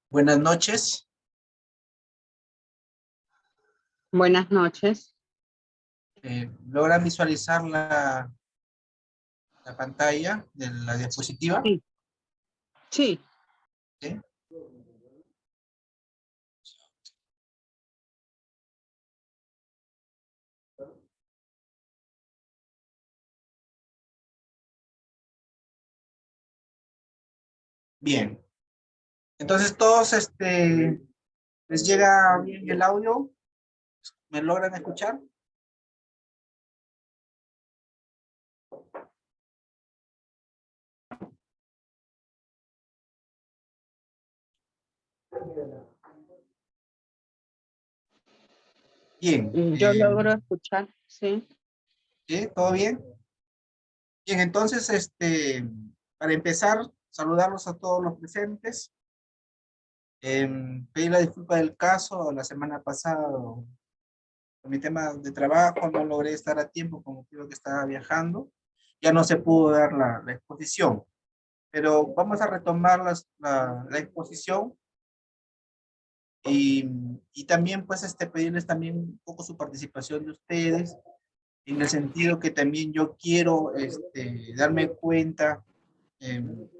Buenas noches. Buenas noches. ¿Logran visualizar la pantalla de la diapositiva? Sí. Sí. ¿Sí? Bien. Entonces todos les llega bien el audio. ¿Me logran escuchar? Bien. Yo logro escuchar, sí. ¿Sí? ¿Todo bien? Bien, entonces, para empezar, saludarlos a todos los presentes. Pedir la disculpa del caso. La semana pasada, por mi tema de trabajo, no logré estar a tiempo, como creo que estaba viajando. Ya no se pudo dar la exposición. Pero vamos a retomar la exposición y también pues pedirles también un poco su participación de ustedes en el sentido que también yo quiero darme cuenta en,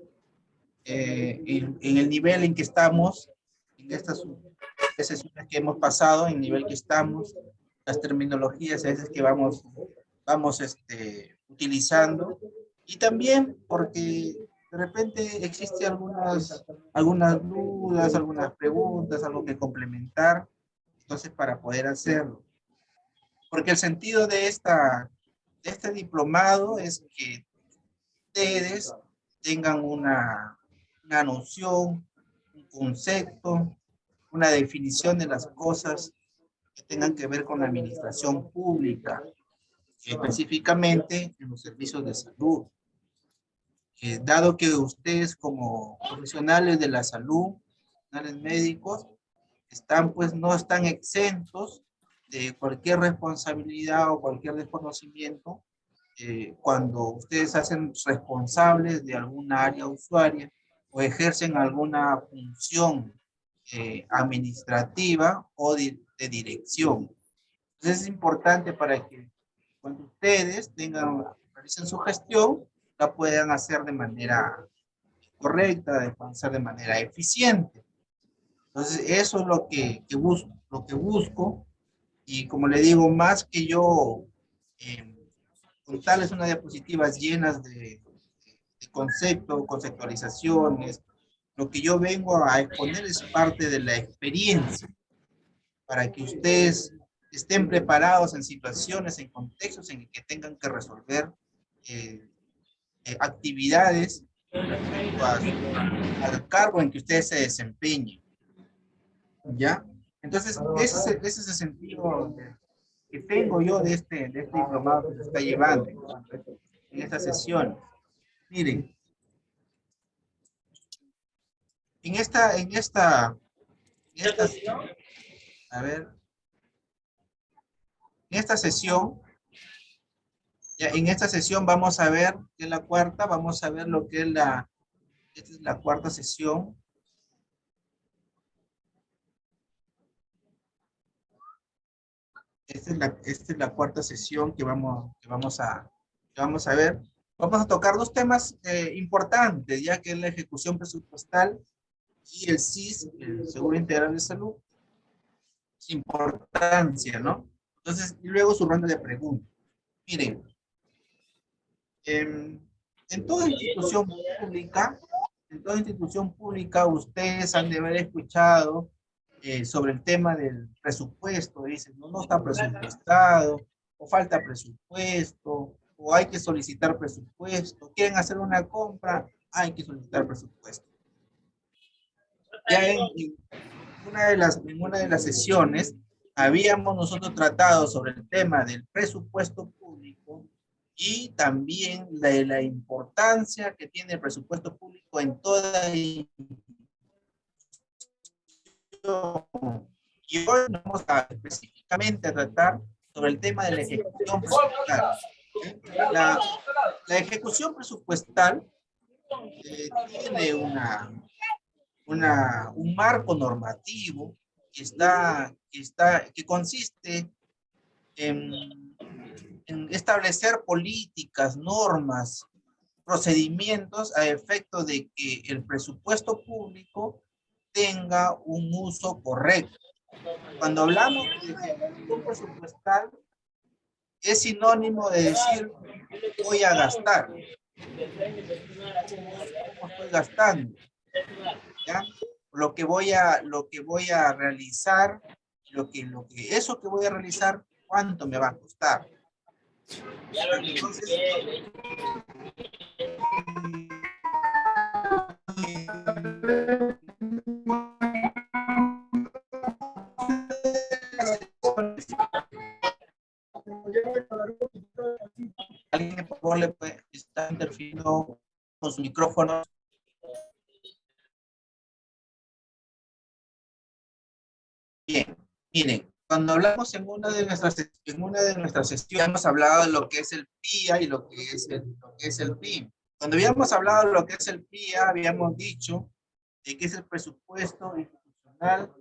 en el nivel en que estamos, en estas sesiones que hemos pasado, en el nivel que estamos, las terminologías a veces que vamos utilizando, y también porque de repente existe algunas dudas, algunas preguntas, algo que complementar, entonces para poder hacerlo. Porque el sentido de este diplomado es que ustedes tengan una noción, un concepto, una definición de las cosas que tengan que ver con la administración pública, específicamente en los servicios de salud. Dado que ustedes como profesionales de la salud, profesionales médicos, no están exentos de cualquier responsabilidad o cualquier desconocimiento cuando ustedes hacen responsables de alguna área usuaria o ejercen alguna función administrativa o de dirección. Entonces es importante para que cuando ustedes realicen su gestión, la puedan hacer de manera correcta, de hacer de manera eficiente. Entonces eso es lo que busco, y como le digo, más que yo contarles unas diapositivas llenas de conceptos, conceptualizaciones, lo que yo vengo a exponer es parte de la experiencia, para que ustedes estén preparados en situaciones, en contextos en que tengan que resolver eh, actividades respecto al cargo en que ustedes se desempeñen. ¿Ya? Entonces, ese es el sentido que tengo yo de este diplomado que se está llevando en esta sesión. Miren, en esta, a ver, en esta sesión, ya, en esta sesión vamos a ver, que es la cuarta, vamos a ver lo que es esta es la cuarta sesión. Esta es la cuarta sesión que vamos a ver. Vamos a tocar dos temas importantes, ya que es la ejecución presupuestal y el SIS, el Seguro Integral de Salud, su importancia, ¿no? Entonces, y luego su ronda de preguntas. Miren, en, en toda institución pública, en toda institución pública, ustedes han de haber escuchado sobre el tema del presupuesto. Dicen, no, no está presupuestado, o falta presupuesto, o hay que solicitar presupuesto. Quieren hacer una compra, hay que solicitar presupuesto. Ya en una de las sesiones habíamos nosotros tratado sobre el tema del presupuesto público y también de la importancia que tiene el presupuesto público en toda institución. Y hoy vamos a específicamente a tratar sobre el tema de la ejecución presupuestal. La, la ejecución presupuestal tiene una un marco normativo que consiste en establecer políticas, normas, procedimientos a efecto de que el presupuesto público tenga un uso correcto. Cuando hablamos de ejecución presupuestal, es sinónimo de decir voy a gastar. ¿Cómo estoy gastando? ¿Ya? Lo que voy a realizar, eso que voy a realizar, ¿cuánto me va a costar? Entonces, alguien por favor le puede estar interfiriendo con su micrófono. Bien, miren, cuando hablamos en una de nuestras sesiones, hemos hablado de lo que es el PIA y lo que es el PIB. Cuando habíamos hablado de lo que es el PIA, habíamos dicho de que es el presupuesto institucional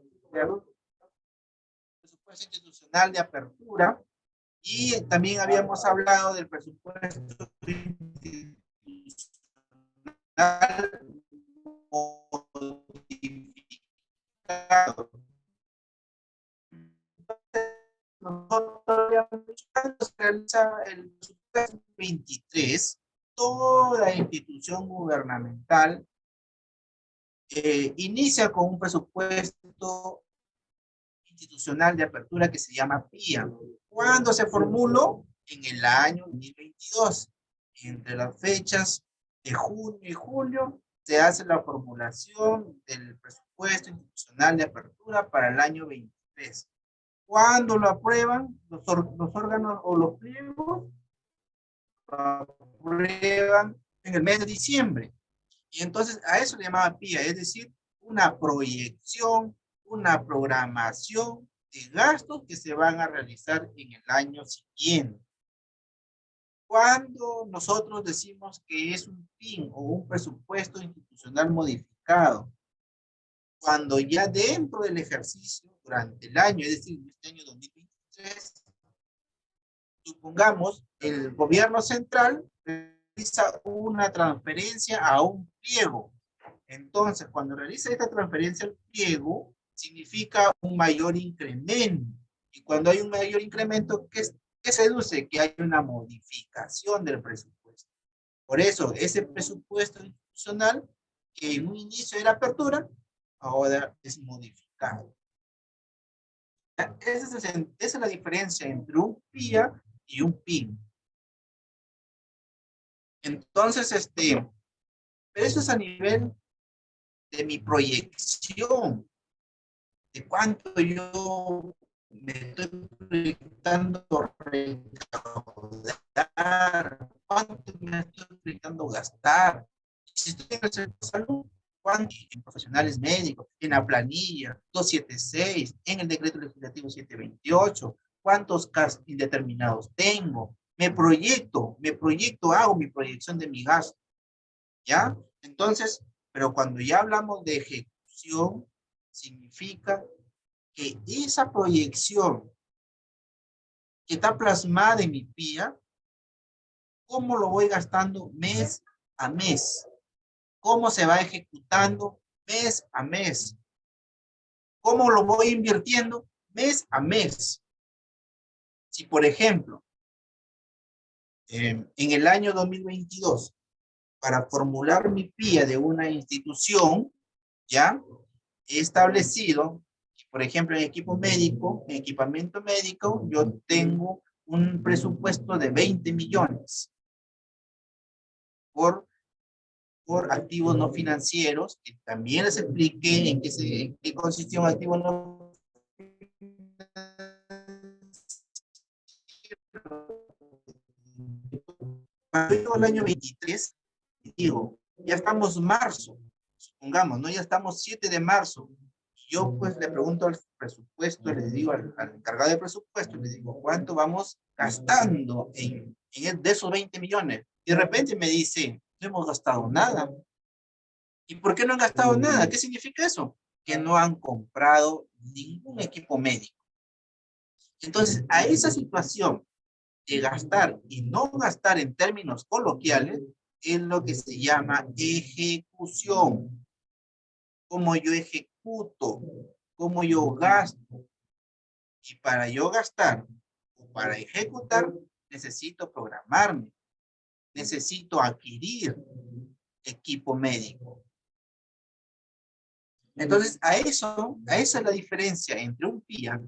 de apertura, y también habíamos hablado del presupuesto institucional modificado. Cuando se realiza el presupuesto 23, toda institución gubernamental inicia con un presupuesto institucional de apertura que se llama PIA. ¿Cuándo se formuló? En el año 2022. Entre las fechas de junio y julio se hace la formulación del presupuesto institucional de apertura para el año 23. ¿Cuándo lo aprueban los órganos o los pliegos? Lo aprueban en el mes de diciembre. Y entonces a eso le llamaba PIA, es decir, una proyección, una programación de gastos que se van a realizar en el año siguiente. Cuando nosotros decimos que es un PIN o un presupuesto institucional modificado, cuando ya dentro del ejercicio, durante el año, es decir, este año 2023, supongamos, el gobierno central realiza una transferencia a un pliego. Entonces, cuando realiza esta transferencia al pliego, significa un mayor incremento. Y cuando hay un mayor incremento, ¿qué se deduce? Que hay una modificación del presupuesto. Por eso, ese presupuesto institucional, que en un inicio era apertura, ahora es modificado. Esa es la diferencia entre un PIA y un PIN. Entonces, pero eso es a nivel de mi proyección, de cuánto yo me estoy proyectando recaudar, cuánto me estoy proyectando gastar. Si estoy en el sector de salud, ¿cuánto? En profesionales médicos, en la planilla 276, en el decreto legislativo 728, ¿cuántos casos indeterminados tengo? Me proyecto, hago mi proyección de mi gasto, ¿ya? Entonces, pero cuando ya hablamos de ejecución, significa que esa proyección que está plasmada en mi PIA, ¿cómo lo voy gastando mes a mes? ¿Cómo se va ejecutando mes a mes? ¿Cómo lo voy invirtiendo mes a mes? Si, por ejemplo, en el año 2022, para formular mi PIA de una institución, ya he establecido, por ejemplo, en equipo médico, en equipamiento médico, yo tengo un presupuesto de 20 millones por activos no financieros, que también les expliqué en qué consistía un activo no financiero. El año 23, digo, ya estamos marzo, supongamos, ¿no? Ya estamos 7 de marzo. Yo pues le pregunto al presupuesto, le digo al encargado de presupuesto, le digo, ¿cuánto vamos gastando de esos 20 millones? Y de repente me dice, no hemos gastado nada. ¿Y por qué no han gastado nada? ¿Qué significa eso? Que no han comprado ningún equipo médico. Entonces, a esa situación de gastar y no gastar en términos coloquiales es lo que se llama ejecución. Cómo yo ejecuto, cómo yo gasto. Y para yo gastar o para ejecutar, necesito programarme, necesito adquirir equipo médico. Entonces, esa es la diferencia entre un PIA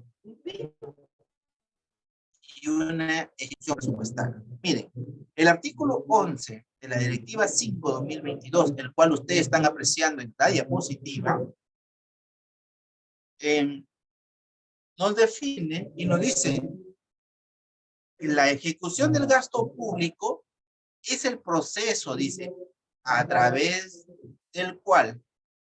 y una ejecución presupuestaria. Miren, el artículo 11 de la Directiva 5/2022, el cual ustedes están apreciando en la diapositiva, nos define y nos dice que la ejecución del gasto público es el proceso, dice, a través del cual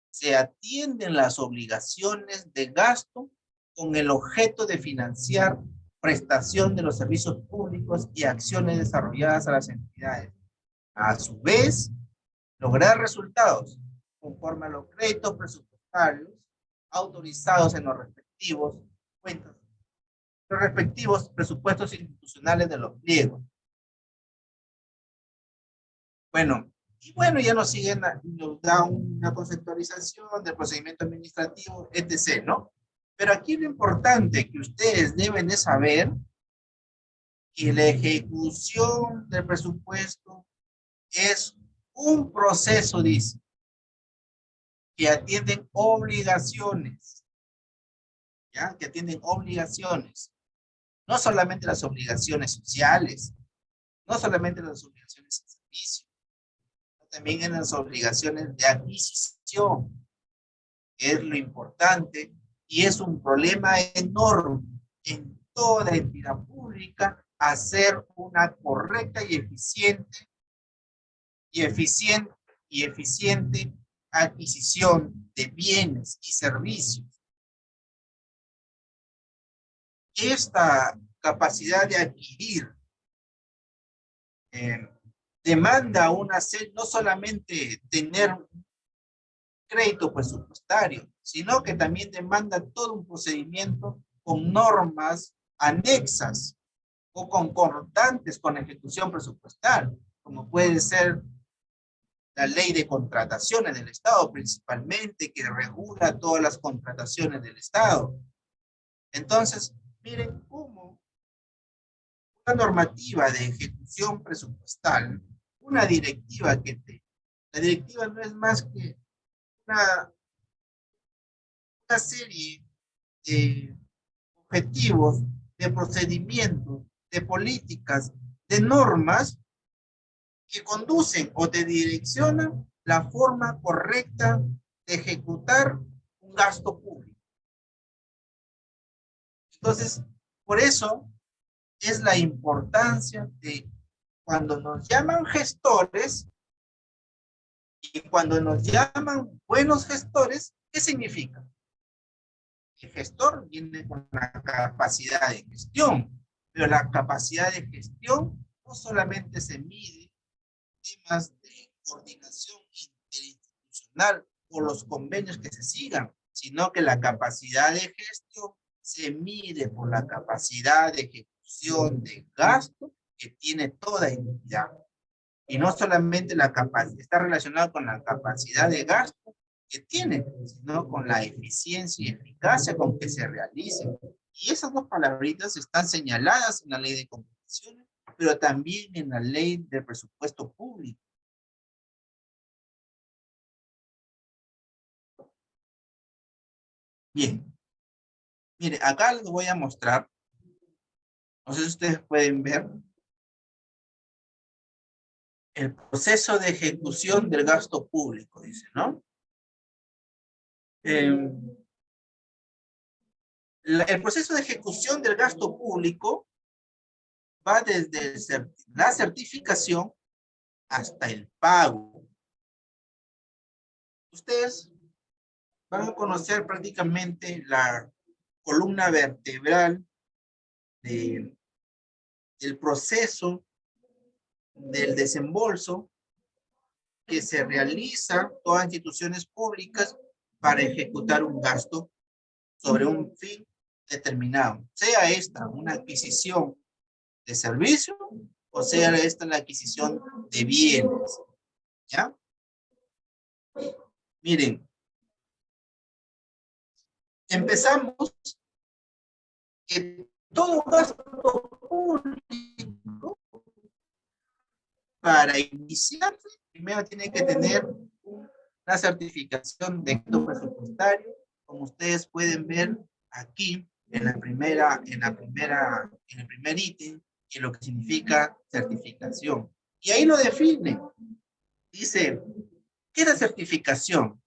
se atienden las obligaciones de gasto con el objeto de financiar prestación de los servicios públicos y acciones desarrolladas a las entidades. A su vez, lograr resultados conforme a los créditos presupuestarios autorizados en los respectivos cuentas, los respectivos presupuestos institucionales de los pliegos. Bueno, y bueno, ya nos siguen, nos da una conceptualización del procedimiento administrativo, etc., ¿no? Pero aquí lo importante que ustedes deben de saber que la ejecución del presupuesto es un proceso, dice, que atienden obligaciones, ¿ya? Que atienden obligaciones. No solamente las obligaciones sociales, no solamente las obligaciones de servicio, también en las obligaciones de adquisición, que es lo importante, y es un problema enorme en toda entidad pública hacer una correcta y eficiente adquisición de bienes y servicios. Esta capacidad de adquirir demanda una serie, no solamente tener crédito presupuestario, sino que también demanda todo un procedimiento con normas anexas o concordantes con la ejecución presupuestal, como puede ser la ley de contrataciones del Estado, principalmente, que regula todas las contrataciones del Estado. Entonces, miren cómo una normativa de ejecución presupuestal, una directiva la directiva no es más que una serie de objetivos, de procedimientos, de políticas, de normas que conducen o te direccionan la forma correcta de ejecutar un gasto público. Entonces, por eso es la importancia de cuando nos llaman gestores y cuando nos llaman buenos gestores, ¿qué significa? El gestor viene con la capacidad de gestión, pero la capacidad de gestión no solamente se mide en temas de coordinación interinstitucional o los convenios que se sigan, sino que la capacidad de gestión se mide por la capacidad de ejecución de gasto que tiene toda entidad. Y no solamente la capacidad, está relacionado con la capacidad de gasto que tiene, sino con la eficiencia y eficacia con que se realice. Y esas dos palabritas están señaladas en la ley de competiciones, pero también en la ley del presupuesto público. Bien. Mire, acá les voy a mostrar, no sé si ustedes pueden ver, el proceso de ejecución del gasto público, dice, ¿no? El proceso de ejecución del gasto público va desde la certificación hasta el pago. Ustedes van a conocer prácticamente la columna vertebral del proceso del desembolso que se realiza todas instituciones públicas para ejecutar un gasto sobre un fin determinado. Sea esta una adquisición de servicio o sea esta la adquisición de bienes. ¿Ya? Miren, empezamos que todo gasto público para iniciar primero tiene que tener una certificación de gasto presupuestario, como ustedes pueden ver aquí en el primer ítem, que lo que significa certificación. Y ahí lo define. Dice, ¿qué es la certificación?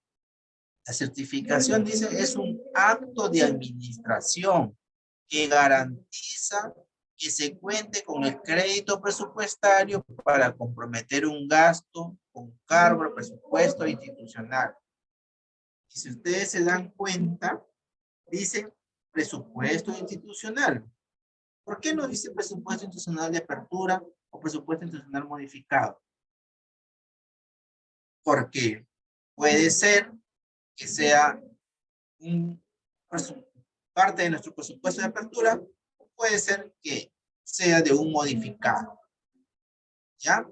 La certificación, dice, es un acto de administración que garantiza que se cuente con el crédito presupuestario para comprometer un gasto con cargo al presupuesto institucional. Y si ustedes se dan cuenta, dice presupuesto institucional. ¿Por qué no dice presupuesto institucional de apertura o presupuesto institucional modificado? Porque puede ser que sea parte de nuestro presupuesto de apertura, puede ser que sea de un modificado. ¿Ya?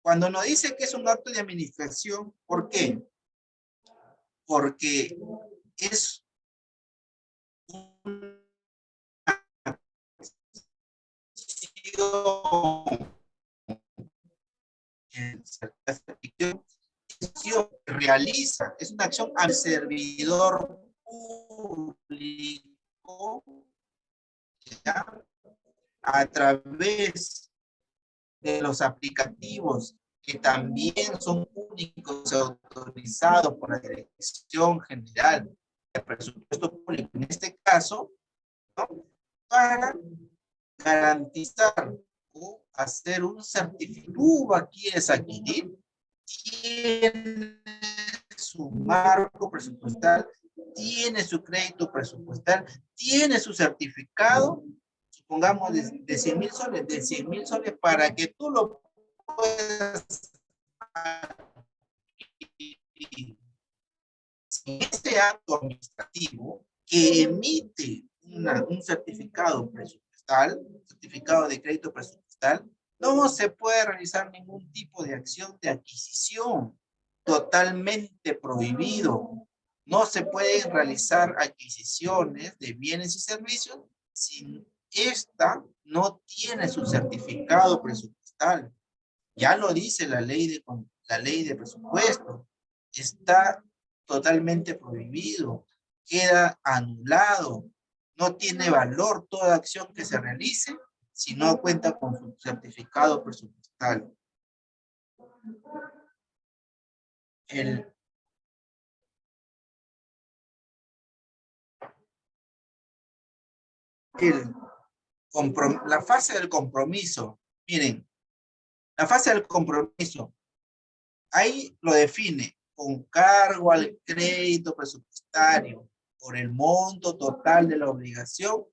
Cuando nos dice que es un acto de administración, ¿por qué? Porque es una acción que realiza, es una acción al servidor público, ¿ya? A través de los aplicativos que también son únicos y autorizados por la Dirección General de Presupuesto Público, en este caso, ¿no? Para garantizar o hacer un certificado. Tú quieres adquirir, tiene su marco presupuestal, tiene su crédito presupuestal, tiene su certificado, supongamos de 100,000 soles, de 100,000 soles para que tú lo puedas adquirir. Este acto administrativo que emite un certificado presupuestal, certificado de crédito presupuestal, no se puede realizar ningún tipo de acción de adquisición, totalmente prohibido. No se pueden realizar adquisiciones de bienes y servicios si esta no tiene su certificado presupuestal. Ya lo dice la ley de presupuesto. Está totalmente prohibido, queda anulado, no tiene valor toda acción que se realice si no cuenta con su certificado presupuestal. La fase del compromiso, miren, la fase del compromiso, ahí lo define, con cargo al crédito presupuestario por el monto total de la obligación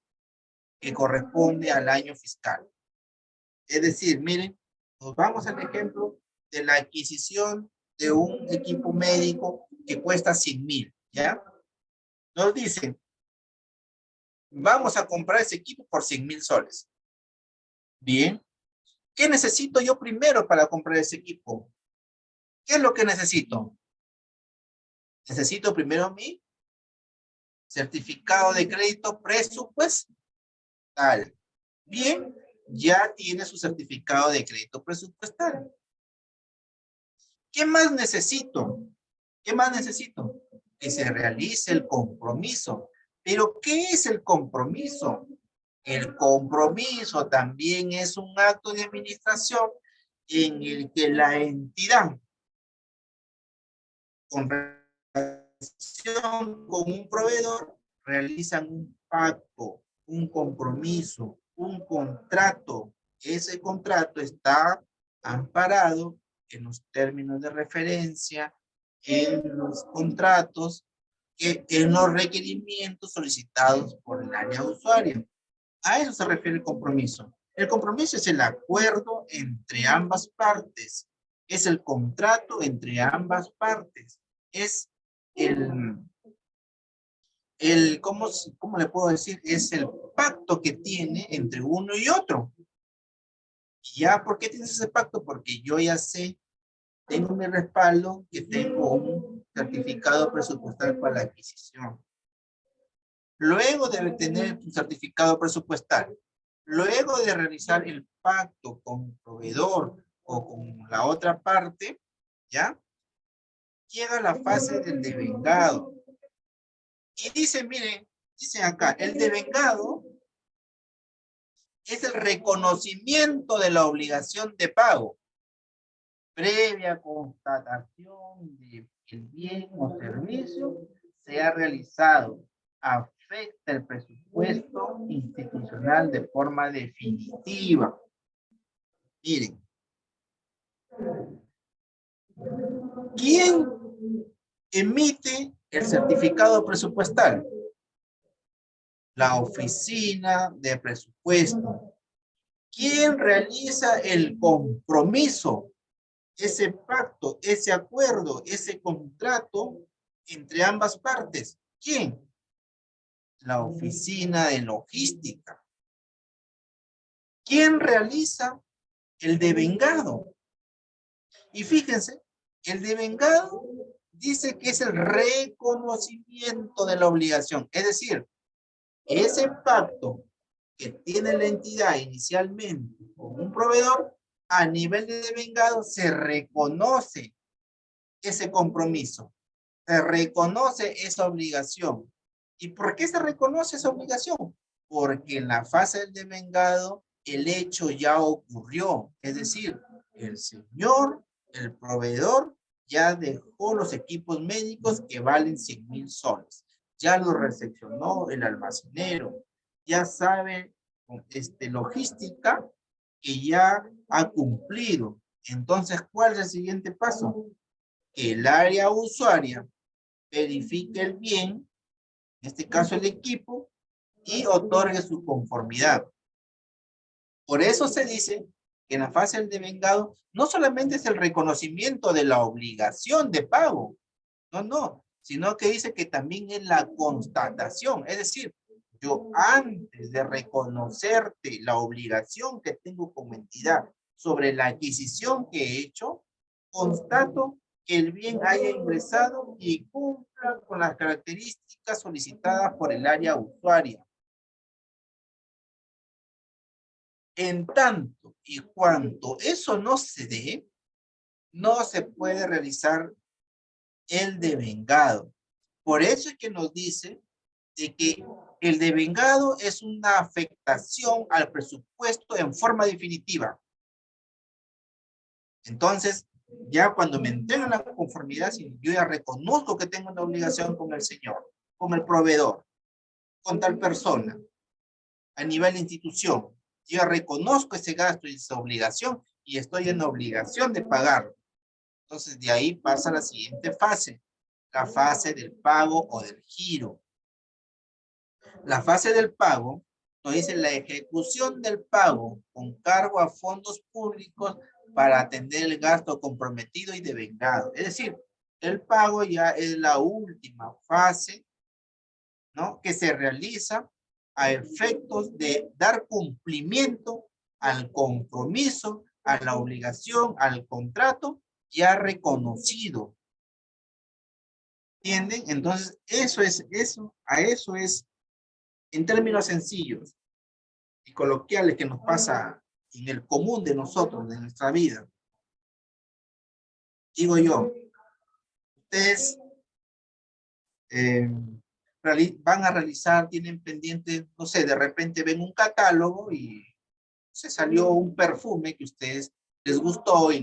que corresponde al año fiscal. Es decir, miren, nos vamos al ejemplo de la adquisición de un equipo médico que cuesta 100,000, ¿ya? Nos dicen, vamos a comprar ese equipo por 100,000 soles. Bien, ¿qué necesito yo primero para comprar ese equipo? ¿Qué es lo que necesito? Necesito primero mi certificado de crédito presupuestal. Bien, ya tiene su certificado de crédito presupuestal. ¿Qué más necesito? ¿Qué más necesito? Que se realice el compromiso. ¿Pero qué es el compromiso? El compromiso también es un acto de administración en el que la entidad, con relación con un proveedor, realizan un pacto, un compromiso, un contrato. Ese contrato está amparado en los términos de referencia, en los contratos, en los requerimientos solicitados por el área usuaria. A eso se refiere el compromiso. El compromiso es el acuerdo entre ambas partes Es el contrato entre ambas partes. Es ¿cómo le puedo decir? Es el pacto que tiene entre uno y otro. ¿Ya? ¿Por qué tienes ese pacto? Porque yo ya sé, tengo mi respaldo, que tengo un certificado presupuestal para la adquisición. Luego de tener tu certificado presupuestal, luego de realizar el pacto con el proveedor o con la otra parte, ¿ya? Llega la fase del devengado. Y dice, miren, dice acá, el devengado es el reconocimiento de la obligación de pago, previa constatación de que el bien o servicio se ha realizado, afecta el presupuesto institucional de forma definitiva. Miren, ¿quién emite el certificado presupuestal? La oficina de presupuesto. ¿Quién realiza el compromiso? Ese pacto, ese acuerdo, ese contrato entre ambas partes. ¿Quién? La oficina de logística. ¿Quién realiza el devengado? Y fíjense, el devengado dice que es el reconocimiento de la obligación. Es decir, ese pacto que tiene la entidad inicialmente con un proveedor, a nivel de devengado se reconoce ese compromiso, se reconoce esa obligación. ¿Y por qué se reconoce esa obligación? Porque en la fase del devengado el hecho ya ocurrió, es decir, el señor, el proveedor, ya dejó los equipos médicos que valen 100,000 soles, ya los recepcionó el almacenero, ya sabe logística que ya ha cumplido. Entonces, ¿cuál es el siguiente paso? Que el área usuaria verifique el bien, en este caso el equipo, y otorgue su conformidad. Por eso se dice que en la fase del devengado no solamente es el reconocimiento de la obligación de pago, no, sino que dice que también es la constatación, es decir, yo antes de reconocerte la obligación que tengo como entidad sobre la adquisición que he hecho, constato que el bien haya ingresado y cumpla con las características solicitadas por el área usuaria. En tanto y cuanto eso no se dé, no se puede realizar el devengado. Por eso es que nos dice de que el devengado es una afectación al presupuesto en forma definitiva. Entonces, ya cuando me entregan la conformidad, si yo ya reconozco que tengo una obligación con el señor, con el proveedor, con tal persona, a nivel de institución, yo ya reconozco ese gasto y esa obligación y estoy en obligación de pagarlo. Entonces, de ahí pasa la siguiente fase, la fase del pago o del giro. La fase del pago nos dice la ejecución del pago con cargo a fondos públicos para atender el gasto comprometido y devengado. Es decir, el pago ya es la última fase, ¿no? Que se realiza a efectos de dar cumplimiento al compromiso, a la obligación, al contrato ya reconocido. ¿Entienden? Entonces, a eso es, en términos sencillos y coloquiales que nos pasa en el común de nosotros, de nuestra vida. Digo yo, ustedes van a realizar, tienen pendientes, no sé, de repente ven un catálogo y se salió un perfume que ustedes les gustó y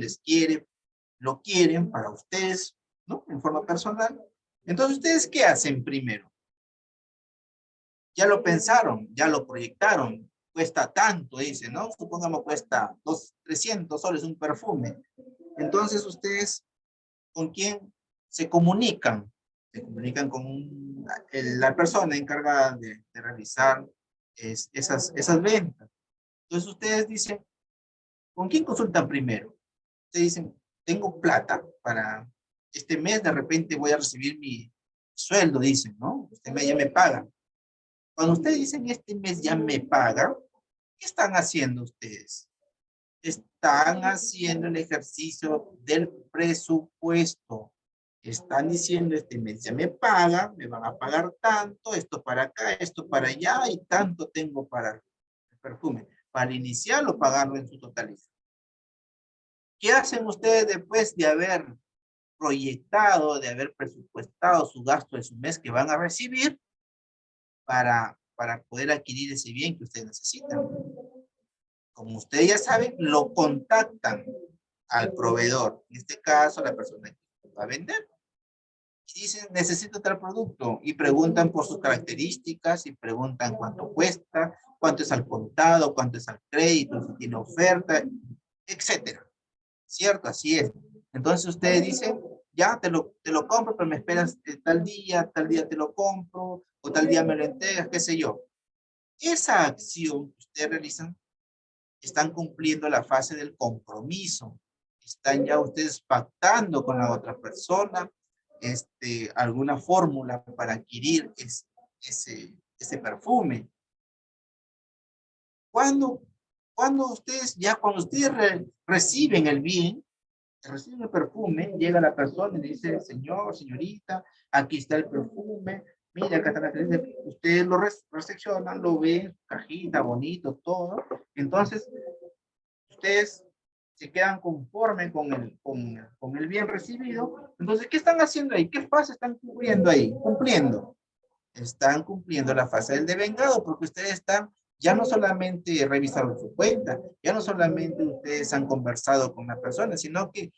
lo quieren para ustedes, ¿no? En forma personal. Entonces, ¿ustedes qué hacen primero? Ya lo pensaron, ya lo proyectaron, cuesta tanto, dice, ¿no? Supongamos cuesta 300 soles un perfume. Entonces, ¿ustedes con quién se comunican? Se comunican con la persona encargada de realizar esas ventas. Entonces, ustedes dicen, ¿con quién consultan primero? Ustedes dicen, tengo plata para este mes, de repente voy a recibir mi sueldo, dicen, ¿no? Este mes ya me pagan. Cuando ustedes dicen este mes ya me pagan, ¿qué están haciendo ustedes? Están haciendo el ejercicio del presupuesto. Están diciendo este mes ya me pagan, me van a pagar tanto, esto para acá, esto para allá y tanto tengo para el perfume. Para iniciarlo, pagarlo en su totalidad. ¿Qué hacen ustedes después de haber proyectado, de haber presupuestado su gasto de su mes que van a recibir para poder adquirir ese bien que ustedes necesitan? Como ustedes ya saben, lo contactan al proveedor, en este caso la persona que va a vender. Y dicen, necesito tal producto, y preguntan por sus características, y preguntan cuánto cuesta, cuánto es al contado, cuánto es al crédito, si tiene oferta, etcétera. ¿Cierto? Así es. Entonces ustedes dicen, ya te lo compro, pero me esperas tal día te lo compro, o tal día me lo entregas, qué sé yo. Esa acción que ustedes realizan, están cumpliendo la fase del compromiso. Están ya ustedes pactando con la otra persona alguna fórmula para adquirir ese perfume. Cuando ustedes reciben el bien, reciben el perfume, llega la persona y dice, señor, señorita, aquí está el perfume, mira, acá está la creencia. Ustedes lo recepcionan, lo ven, cajita, bonito, todo. Entonces, ustedes se quedan conformes con el bien recibido. Entonces, ¿qué están haciendo ahí? ¿Qué fase están cumpliendo ahí? Cumpliendo. Están cumpliendo la fase del devengado, porque ustedes están, ya no solamente revisaron su cuenta, ya no solamente ustedes han conversado con la persona, sino que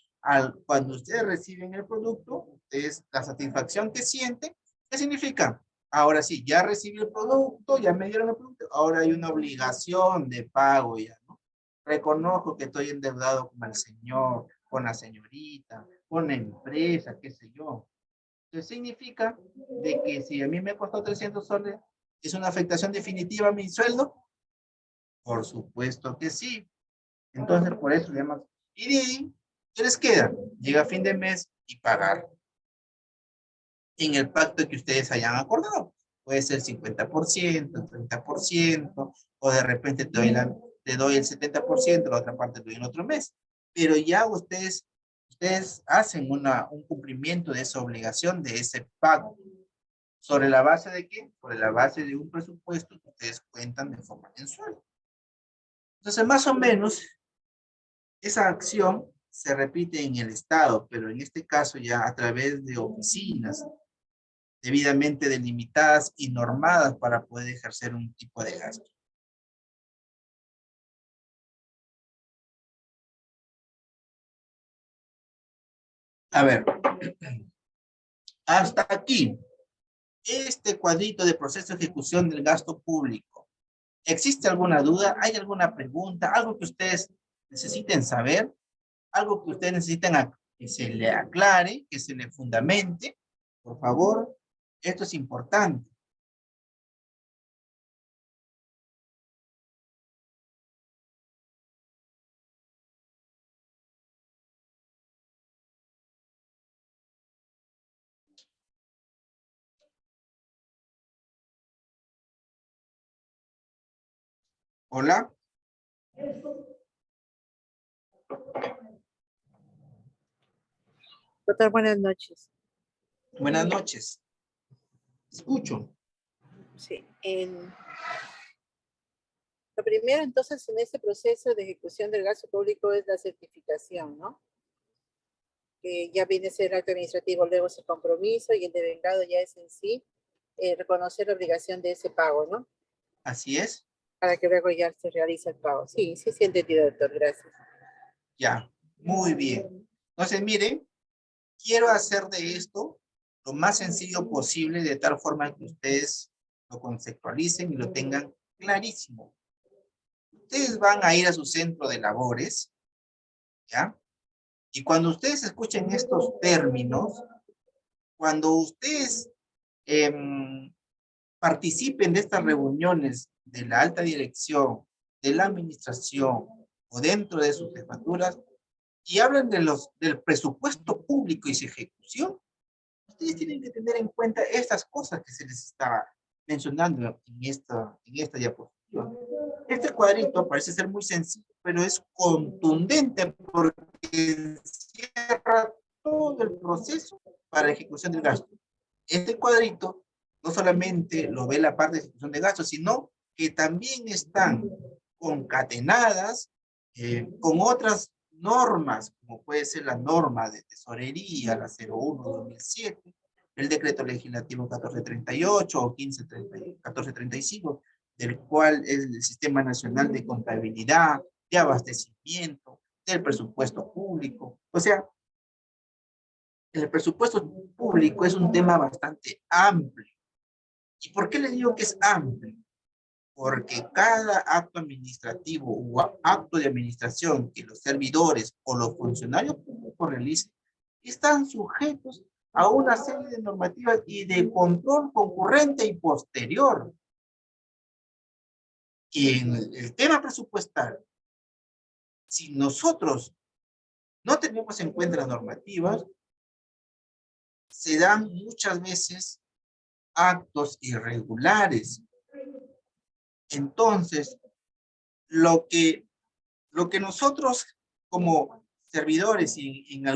cuando ustedes reciben el producto, ustedes, la satisfacción que sienten, ¿qué significa? Ahora sí, ya recibí el producto, ya me dieron el producto, ahora hay una obligación de pago ya, ¿no? Reconozco que estoy endeudado con el señor, con la señorita, con la empresa, qué sé yo. Entonces significa de que si a mí me costó 300 soles, ¿es una afectación definitiva a mi sueldo? Por supuesto que sí. Entonces por eso le llaman. Y de ahí, ¿qué les queda? Llega fin de mes y pagar en el pacto que ustedes hayan acordado. Puede ser 50%, el 30%, o de repente te doy el 70%, la otra parte te doy en otro mes. Pero ya ustedes hacen un cumplimiento de esa obligación, de ese pago. ¿Sobre la base de qué? Sobre la base de un presupuesto que ustedes cuentan de forma mensual. Entonces, más o menos, esa acción se repite en el Estado, pero en este caso ya a través de oficinas debidamente delimitadas y normadas para poder ejercer un tipo de gasto. A ver, hasta aquí, este cuadrito de proceso de ejecución del gasto público. ¿Existe alguna duda? ¿Hay alguna pregunta? ¿Algo que ustedes necesiten saber? ¿Algo que ustedes necesitan que se le aclare, que se le fundamente? Por favor, esto es importante. Hola. Doctor, buenas noches. Buenas noches. Escucho. Sí, lo primero entonces en este proceso de ejecución del gasto público es la certificación, ¿no? Que ya viene a ser acto administrativo, luego es el compromiso y el devengado ya es en sí reconocer la obligación de ese pago, ¿no? Así es. Para que luego ya se realice el pago. Sí, sí, sí, entendido, doctor, gracias. Ya, muy bien. Entonces, miren, quiero hacer de esto lo más sencillo posible, de tal forma que ustedes lo conceptualicen y lo tengan clarísimo. Ustedes van a ir a su centro de labores, ¿ya? Y cuando ustedes escuchen estos términos, cuando ustedes participen de estas reuniones de la alta dirección, de la administración o dentro de sus jefaturas, y hablan del presupuesto público y su ejecución, ustedes tienen que tener en cuenta estas cosas que se les está mencionando en esta diapositiva. Este cuadrito parece ser muy sencillo, pero es contundente porque cierra todo el proceso para la ejecución del gasto. Este cuadrito no solamente lo ve la parte de ejecución de gastos, sino que también están concatenadas con otras normas, como puede ser la norma de tesorería, la 01/2007, el decreto legislativo 1438 o 1435, del cual es el Sistema Nacional de Contabilidad, de Abastecimiento, del presupuesto público. O sea, el presupuesto público es un tema bastante amplio. ¿Y por qué le digo que es amplio? Porque cada acto administrativo o acto de administración que los servidores o los funcionarios públicos realicen están sujetos a una serie de normativas y de control concurrente y posterior. Y en el tema presupuestal, si nosotros no tenemos en cuenta las normativas, se dan muchas veces actos irregulares. Entonces, lo que nosotros como servidores y en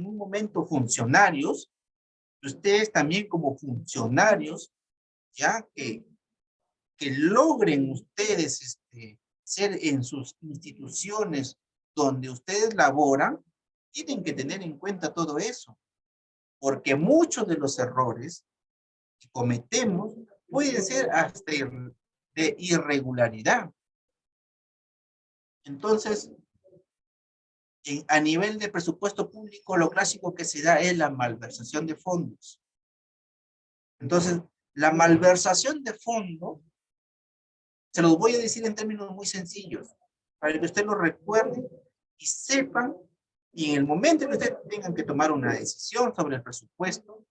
un momento funcionarios, ustedes también como funcionarios, ya que logren ustedes ser en sus instituciones donde ustedes laboran, tienen que tener en cuenta todo eso, porque muchos de los errores que cometemos pueden ser hasta de irregularidad. Entonces, a nivel de presupuesto público, lo clásico que se da es la malversación de fondos. Entonces, la malversación de fondos, se los voy a decir en términos muy sencillos, para que usted lo recuerde y sepan, y en el momento en que ustedes tengan que tomar una decisión sobre el presupuesto,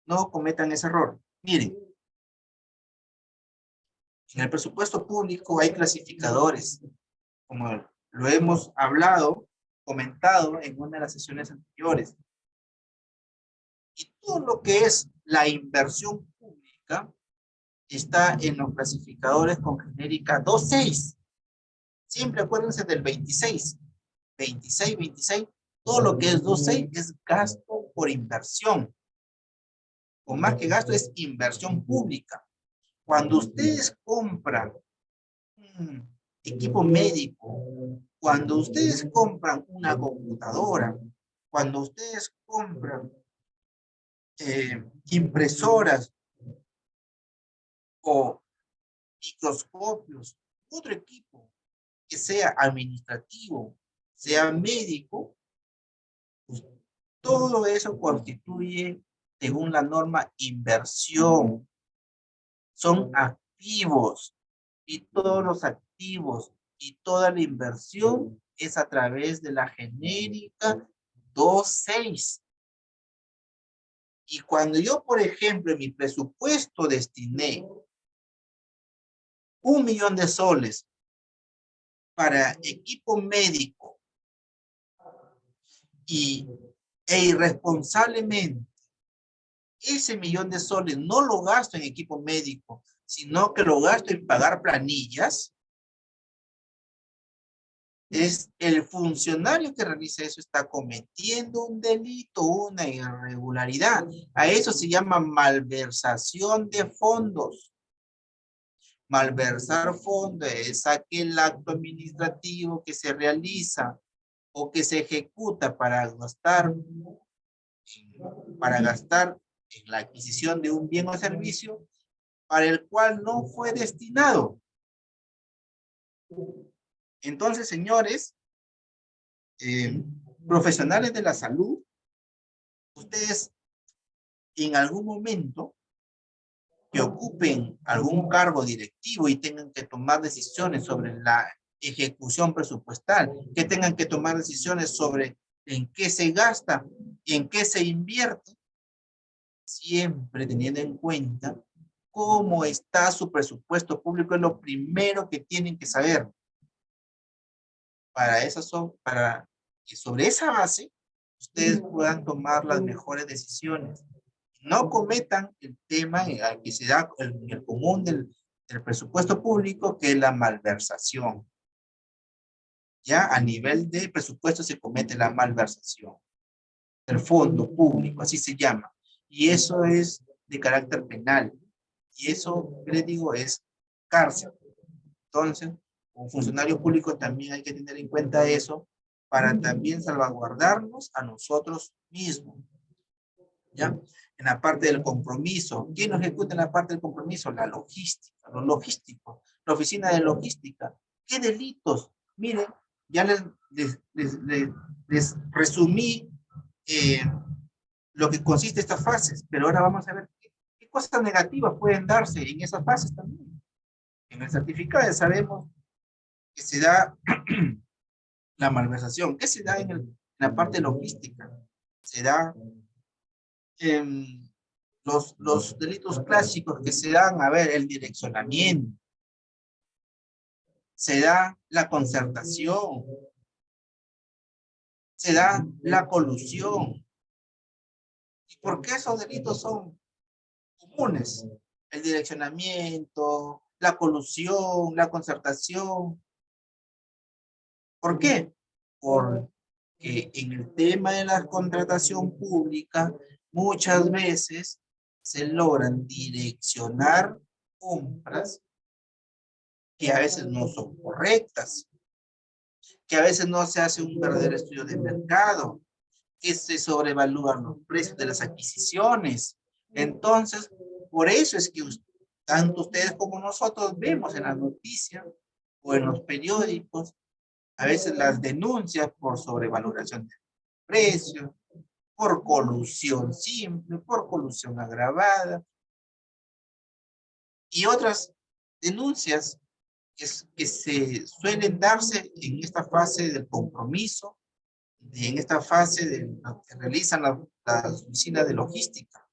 no cometan ese error. Miren, en el presupuesto público hay clasificadores, como lo hemos hablado, comentado en una de las sesiones anteriores. Y todo lo que es la inversión pública está en los clasificadores con genérica 26. Siempre acuérdense del 26. 26, 26. Todo lo que es 26 es gasto por inversión. O más que gasto es inversión pública. Cuando ustedes compran equipo médico, cuando ustedes compran una computadora, cuando ustedes compran impresoras o microscopios, otro equipo que sea administrativo, sea médico, pues todo eso constituye, según la norma, inversión. Son activos y todos los activos y toda la inversión es a través de la genérica 26. Y cuando yo, por ejemplo, en mi presupuesto destiné 1.000.000 de soles para equipo médico e irresponsablemente ese 1.000.000 de soles no lo gasto en equipo médico, sino que lo gasto en pagar planillas, es el funcionario que realiza eso está cometiendo un delito, una irregularidad. A eso se llama malversación de fondos. Malversar fondos es aquel acto administrativo que se realiza o que se ejecuta para gastar en la adquisición de un bien o servicio para el cual no fue destinado. Entonces, señores, profesionales de la salud, ustedes en algún momento que ocupen algún cargo directivo y tengan que tomar decisiones sobre la ejecución presupuestal, que tengan que tomar decisiones sobre en qué se gasta y en qué se invierte, siempre teniendo en cuenta cómo está su presupuesto público, es lo primero que tienen que saber. Para que sobre esa base ustedes puedan tomar las mejores decisiones. No cometan el tema al que se da en el común del presupuesto público, que es la malversación. Ya a nivel de presupuesto se comete la malversación. El fondo público, así se llama. Y eso es de carácter penal. Y eso, les digo, es cárcel. Entonces, como funcionario público también hay que tener en cuenta eso para también salvaguardarnos a nosotros mismos. ¿Ya? En la parte del compromiso. ¿Quién nos ejecuta en la parte del compromiso? La logística, los logísticos, la oficina de logística. ¿Qué delitos? Miren, ya les resumí lo que consiste estas fases, pero ahora vamos a ver qué cosas negativas pueden darse en esas fases también. En el certificado ya sabemos que se da la malversación. ¿Qué se da en la parte logística? Se da los delitos clásicos que se dan, a ver, el direccionamiento, se da la concertación, se da la colusión. ¿Y por qué esos delitos son comunes? El direccionamiento, la colusión, la concertación. ¿Por qué? Porque en el tema de la contratación pública, muchas veces se logran direccionar compras que a veces no son correctas, que a veces no se hace un verdadero estudio de mercado, que se sobrevalúan los precios de las adquisiciones. Entonces, por eso es que tanto ustedes como nosotros vemos en las noticias o en los periódicos a veces las denuncias por sobrevaloración de precios, por colusión simple, por colusión agravada y otras denuncias que se suelen darse en esta fase del compromiso, en esta fase de lo que realizan las oficinas de logística.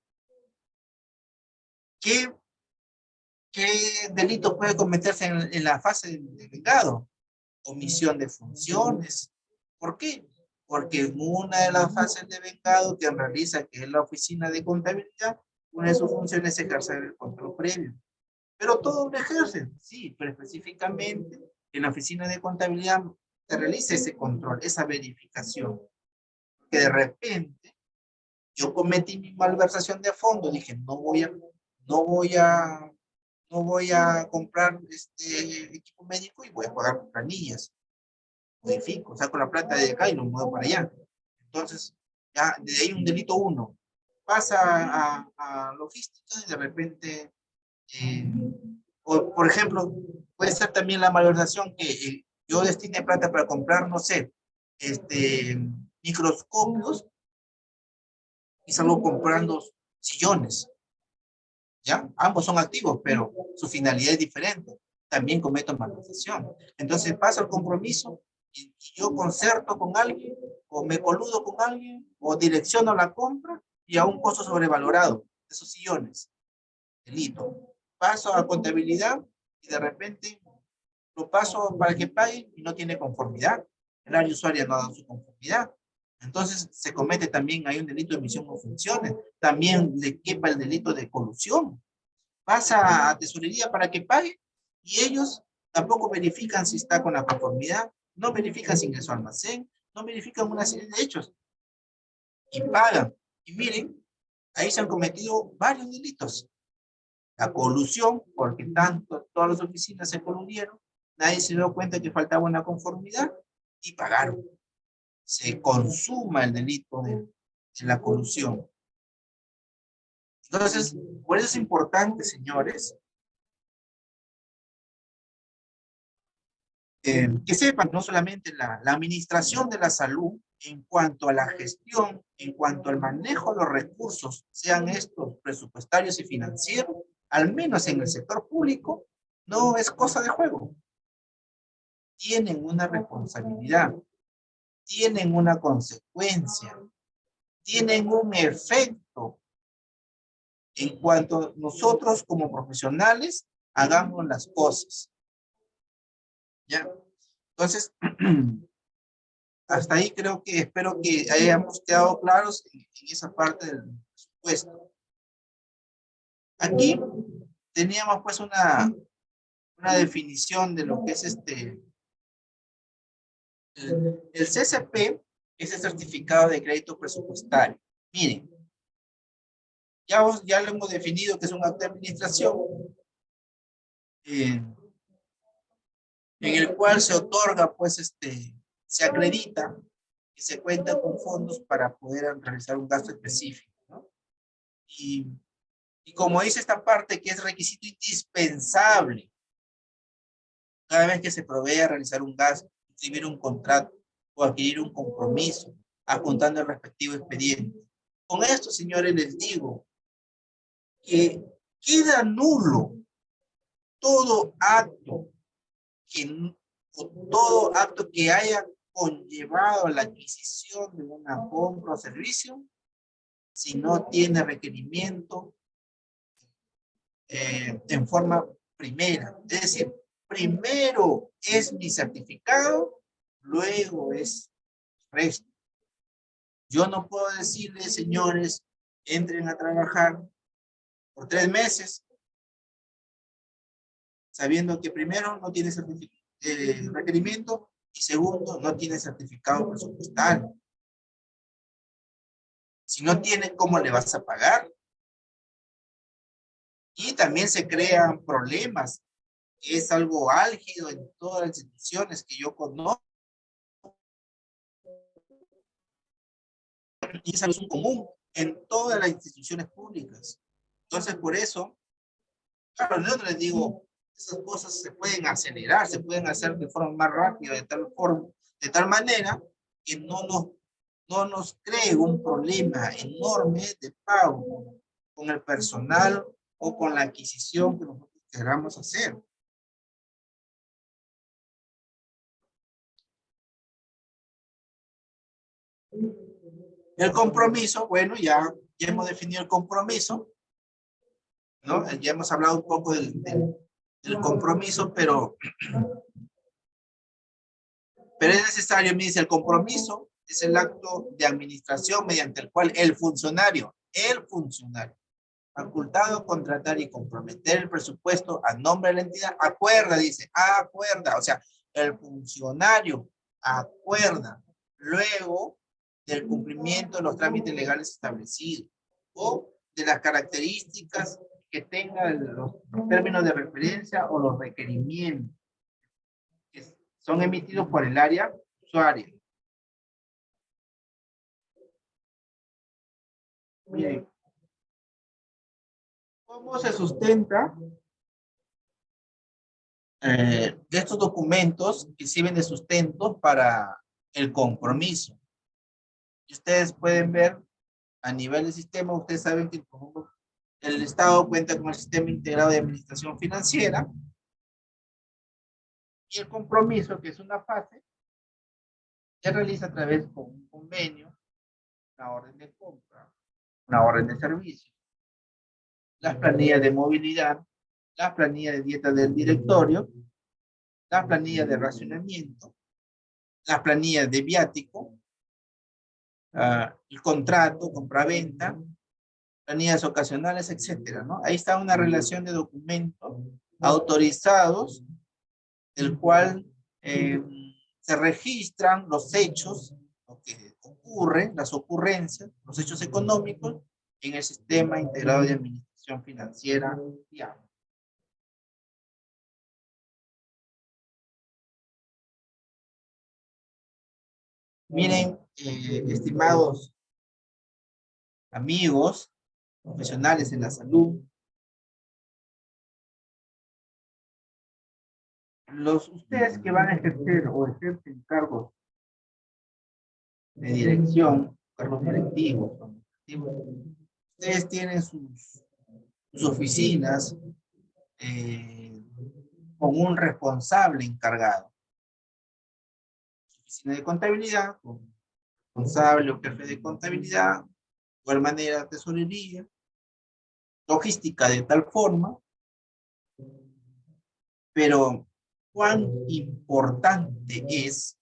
¿Qué delito puede cometerse en la fase de vengado? Omisión de funciones. ¿Por qué? Porque en una de las fases de vengado que realiza, que es la oficina de contabilidad, una de sus funciones es ejercer el control previo. Pero todo lo ejercen, sí, pero específicamente en la oficina de contabilidad se realiza ese control, esa verificación. Que de repente yo cometí mi malversación de fondo, dije, no voy a comprar equipo médico y voy a pagar planillas. Modifico, saco la plata de acá y lo muevo para allá. Entonces, ya de ahí un delito 1 pasa a logística y de repente, o, por ejemplo, puede ser también la malversación que yo destine plata para comprar, no sé, microscopios y salgo comprando sillones. ¿Ya? Ambos son activos, pero su finalidad es diferente. También cometo malversación. Entonces pasa el compromiso y yo concerto con alguien, o me coludo con alguien, o direcciono la compra y a un costo sobrevalorado de esos sillones. Delito. Paso a contabilidad y de repente lo paso para que pague y no tiene conformidad. El área usuaria no ha dado su conformidad. Entonces se comete también, hay un delito de emisión de funciones. También le quepa el delito de colusión. Pasa a tesorería para que pague y ellos tampoco verifican si está con la conformidad, no verifican si ingresó al almacén, no verifican una serie de hechos y pagan. Y miren, ahí se han cometido varios delitos. La colusión, porque todas las oficinas se coludieron, nadie se dio cuenta que faltaba una conformidad y pagaron. Se consuma el delito de la colusión. Entonces, por eso es importante, señores, que sepan no solamente la administración de la salud en cuanto a la gestión, en cuanto al manejo de los recursos, sean estos presupuestarios y financieros, al menos en el sector público, no es cosa de juego. Tienen una responsabilidad, tienen una consecuencia, tienen un efecto en cuanto nosotros como profesionales hagamos las cosas. ¿Ya? Entonces, Hasta ahí creo que, espero que hayamos quedado claros en esa parte del presupuesto. Aquí teníamos pues una definición de lo que es el CCP, es el certificado de crédito presupuestario. Miren, ya lo hemos definido que es un acto de administración en el cual se otorga, pues, se acredita que se cuenta con fondos para poder realizar un gasto específico, ¿no? Y como dice esta parte, que es requisito indispensable cada vez que se provee a realizar un gasto, escribir un contrato o adquirir un compromiso, adjuntando el respectivo expediente. Con esto, señores, les digo que queda nulo todo acto todo acto que haya conllevado la adquisición de una compra o servicio si no tiene requerimiento en forma primera. Es decir, primero es mi certificado, luego es el resto. Yo no puedo decirles, señores, entren a trabajar por 3 meses, sabiendo que primero no tiene requerimiento y segundo no tiene certificado presupuestal. Si no tiene, ¿cómo le vas a pagar? Y también se crean problemas. Es algo álgido en todas las instituciones que yo conozco. Y es algo común en todas las instituciones públicas. Entonces, por eso, claro, yo les digo, esas cosas se pueden acelerar, se pueden hacer de forma más rápida, de tal manera que no nos cree un problema enorme de pago con el personal o con la adquisición que nosotros queramos hacer. El compromiso, bueno, ya hemos definido el compromiso, ¿no? Ya hemos hablado un poco del compromiso, pero es necesario, me dice, el compromiso es el acto de administración mediante el cual el funcionario, facultado, contratar y comprometer el presupuesto a nombre de la entidad, acuerda, dice, acuerda, o sea, el funcionario acuerda luego del cumplimiento de los trámites legales establecidos o de las características que tengan los términos de referencia o los requerimientos que son emitidos por el área usuaria. Miren, ¿cómo se sustenta estos documentos que sirven de sustento para el compromiso? Y ustedes pueden ver a nivel del sistema, ustedes saben que el Estado cuenta con el Sistema Integrado de Administración Financiera y el compromiso, que es una fase, se realiza a través de un convenio, una orden de compra, una orden de servicio, las planillas de movilidad, las planillas de dieta del directorio, las planillas de racionamiento, las planillas de viático, el contrato, compraventa, planillas ocasionales, etcétera, ¿no? Ahí está una relación de documentos autorizados, del cual se registran los hechos, lo que ocurre, las ocurrencias, los hechos económicos en el Sistema Integrado de Administración Financiera y agua. Miren, estimados amigos, profesionales en la salud, ustedes que van a ejercer o ejercen cargos de dirección, cargos directivos, ustedes tienen sus oficinas con un responsable encargado. Su oficina de contabilidad, con responsable o jefe de contabilidad, de igual manera tesorería, logística de tal forma, pero cuán importante es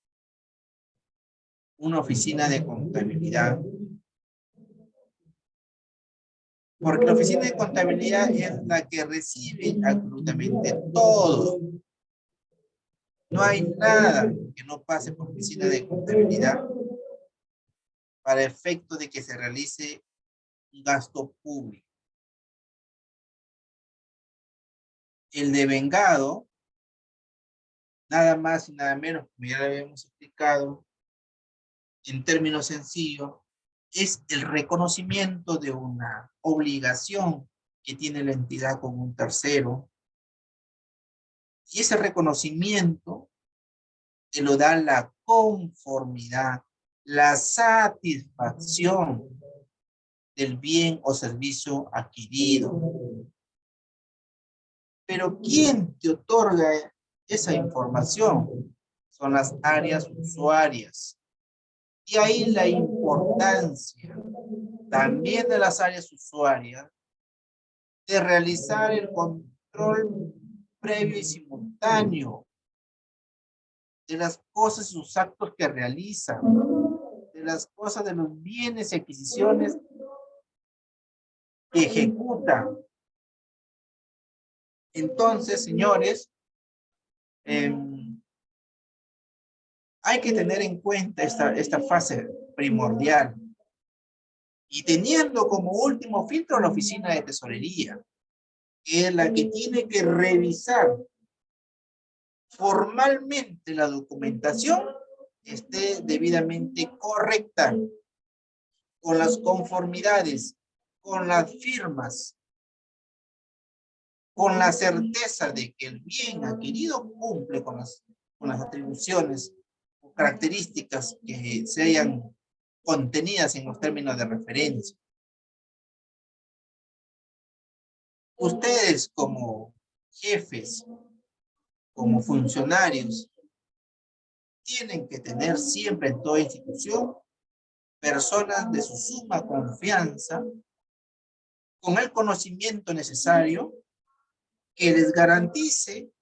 una oficina de contabilidad. Porque la oficina de contabilidad es la que recibe absolutamente todo. No hay nada que no pase por oficina de contabilidad para efecto de que se realice un gasto público. El devengado, nada más y nada menos, como ya lo habíamos explicado, en términos sencillos, es el reconocimiento de una obligación que tiene la entidad con un tercero. Y ese reconocimiento te lo da la conformidad, la satisfacción del bien o servicio adquirido. Pero ¿quién te otorga esa información? Son las áreas usuarias. Y ahí la importancia también de las áreas usuarias de realizar el control previo y simultáneo de las cosas y sus actos que realizan, de las cosas, de los bienes y adquisiciones que ejecutan. Entonces, señores, hay que tener en cuenta esta fase primordial y teniendo como último filtro la oficina de tesorería, que es la que tiene que revisar formalmente la documentación esté debidamente correcta, con las conformidades, con las firmas, con la certeza de que el bien adquirido cumple con las atribuciones o características que se hayan contenidas en los términos de referencia. Ustedes como jefes, como funcionarios, tienen que tener siempre en toda institución personas de su suma confianza, con el conocimiento necesario que les garantice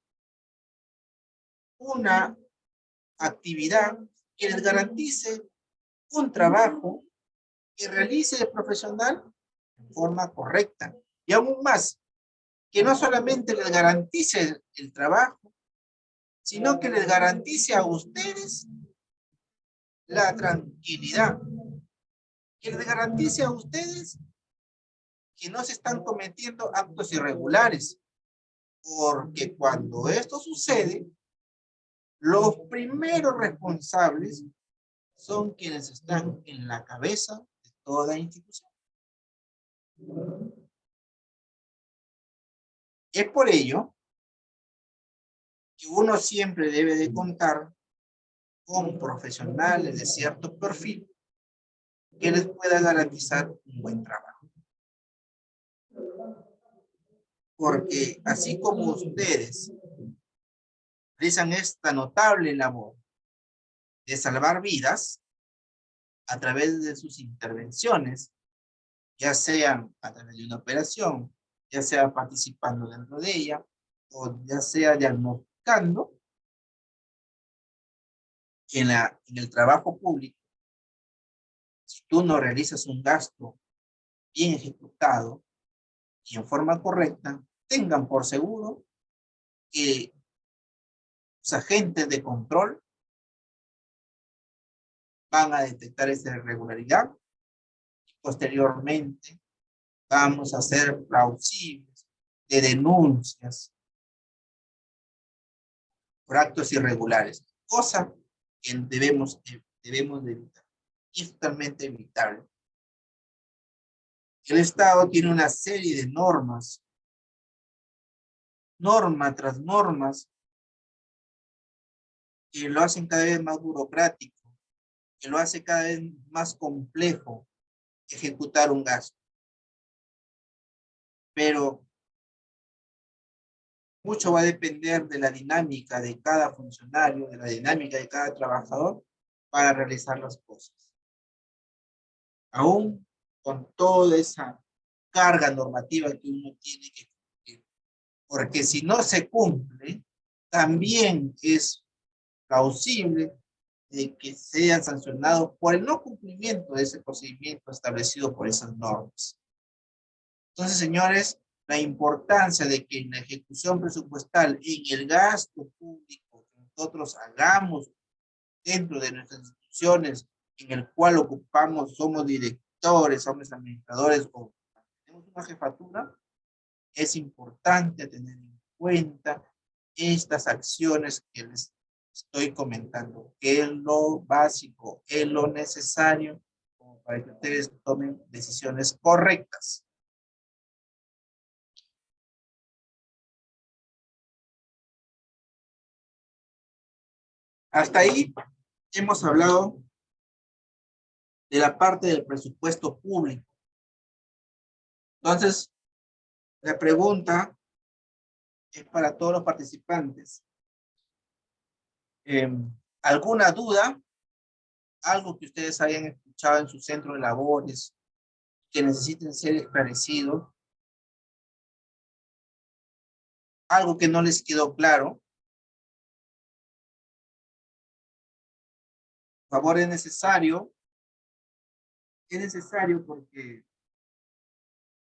una actividad, que les garantice un trabajo que realice el profesional en forma correcta. Y aún más, que no solamente les garantice el trabajo, sino que les garantice a ustedes la tranquilidad, que les garantice a ustedes que no se están cometiendo actos irregulares, porque cuando esto sucede, los primeros responsables son quienes están en la cabeza de toda institución. Es por ello que uno siempre debe de contar con profesionales de cierto perfil que les pueda garantizar un buen trabajo. Porque así como ustedes realizan esta notable labor de salvar vidas a través de sus intervenciones, ya sean a través de una operación, ya sea participando dentro de ella, o ya sea diagnosticando, en el trabajo público, si tú no realizas un gasto bien ejecutado y en forma correcta, tengan por seguro que los agentes de control van a detectar esa irregularidad y posteriormente vamos a ser plausibles de denuncias por actos irregulares, cosa que debemos de evitar. Y es totalmente evitable. El Estado tiene una serie de normas, norma tras normas, que lo hacen cada vez más burocrático, que lo hace cada vez más complejo ejecutar un gasto. Pero mucho va a depender de la dinámica de cada funcionario, de la dinámica de cada trabajador para realizar las cosas. Aún con toda esa carga normativa que uno tiene que cumplir. Porque si no se cumple, también es plausible de que sean sancionados por el no cumplimiento de ese procedimiento establecido por esas normas. Entonces, señores, la importancia de que en la ejecución presupuestal, en el gasto público que nosotros hagamos dentro de nuestras instituciones, en el cual ocupamos, somos directores, somos administradores o tenemos una jefatura, es importante tener en cuenta estas acciones que les estoy comentando, que es lo básico, es lo necesario como para que ustedes tomen decisiones correctas. Hasta ahí hemos hablado de la parte del presupuesto público. Entonces, la pregunta es para todos los participantes. ¿Alguna duda? Algo que ustedes hayan escuchado en su centro de labores, que necesiten ser esclarecidos. Algo que no les quedó claro. Por favor, es necesario porque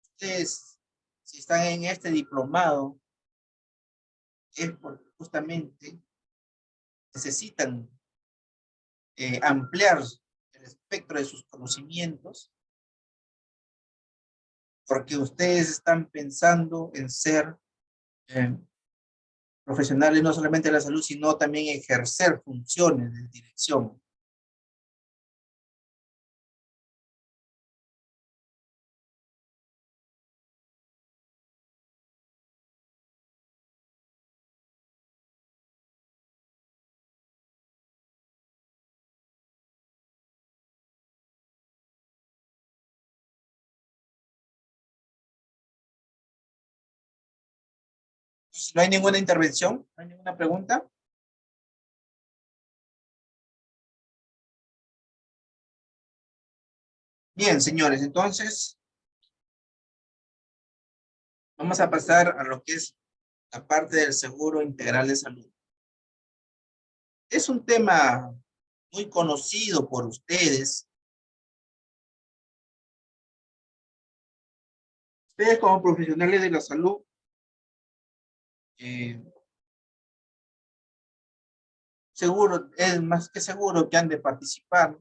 ustedes, si están en este diplomado, es porque justamente necesitan ampliar el espectro de sus conocimientos, porque ustedes están pensando en ser profesionales no solamente de la salud, sino también ejercer funciones de dirección. Si no hay ninguna intervención, no hay ninguna pregunta. Bien, señores, entonces vamos a pasar a lo que es la parte del seguro integral de salud. Es un tema muy conocido por ustedes. Ustedes como profesionales de la salud, seguro, es más que seguro que han de participar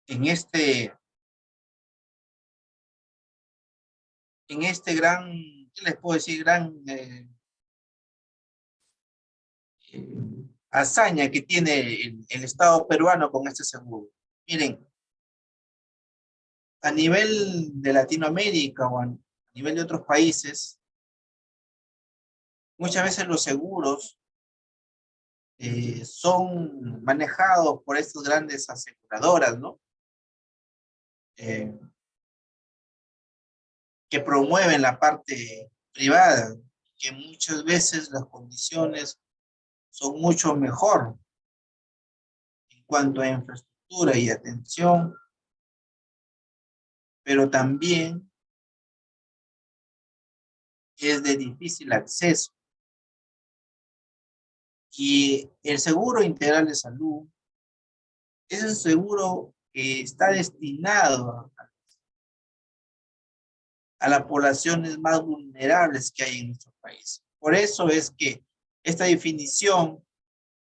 en este gran, ¿qué les puedo decir? Gran hazaña que tiene el Estado peruano con este seguro. Miren, a nivel de Latinoamérica o a nivel de otros países, muchas veces los seguros son manejados por estas grandes aseguradoras, ¿no? Que promueven la parte privada, que muchas veces las condiciones son mucho mejor en cuanto a infraestructura y atención, pero también es de difícil acceso. Y el seguro integral de salud es un seguro que está destinado a las poblaciones más vulnerables que hay en nuestro país. Por eso es que esta definición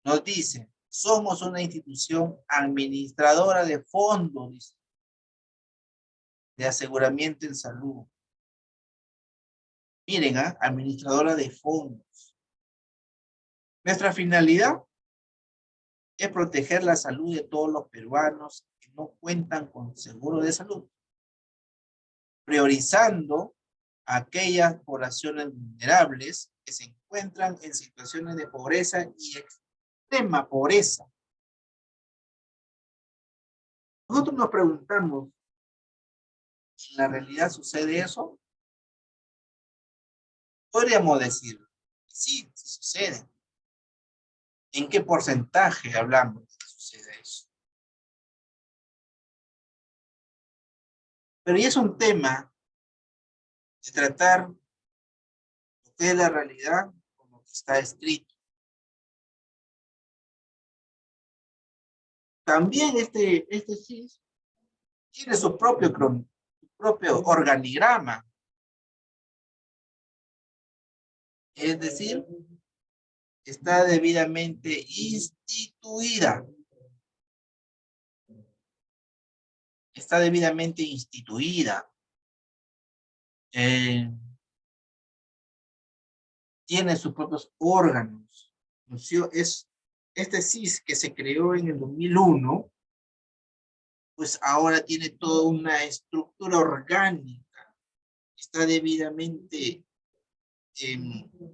nos dice, somos una institución administradora de fondos de aseguramiento en salud. Miren, administradora de fondos. Nuestra finalidad es proteger la salud de todos los peruanos que no cuentan con seguro de salud, priorizando a aquellas poblaciones vulnerables que se encuentran en situaciones de pobreza y extrema pobreza. Nosotros nos preguntamos, ¿en la realidad sucede eso? Podríamos decir, sí, sí sucede. ¿En qué porcentaje hablamos de que sucede eso? Pero ya es un tema de tratar lo que es la realidad como que está escrito. también este CIS tiene su propio organigrama. Es decir, está debidamente instituida. Está debidamente instituida. Tiene sus propios órganos. Este CIS que se creó en el 2001, pues ahora tiene toda una estructura orgánica. Está debidamente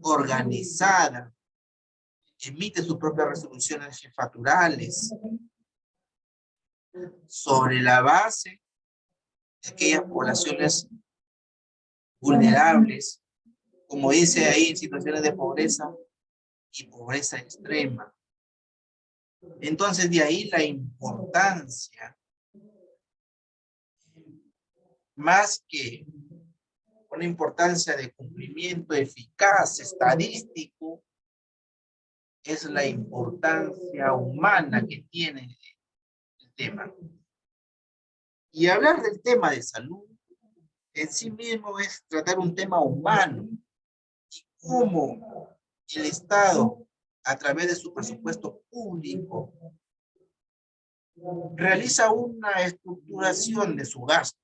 organizada. Emite sus propias resoluciones jefaturales sobre la base de aquellas poblaciones vulnerables, como dice ahí, en situaciones de pobreza y pobreza extrema. Entonces, de ahí la importancia, más que una importancia de cumplimiento eficaz, estadístico, es la importancia humana que tiene el tema. Y hablar del tema de salud en sí mismo es tratar un tema humano y cómo el Estado, a través de su presupuesto público, realiza una estructuración de su gasto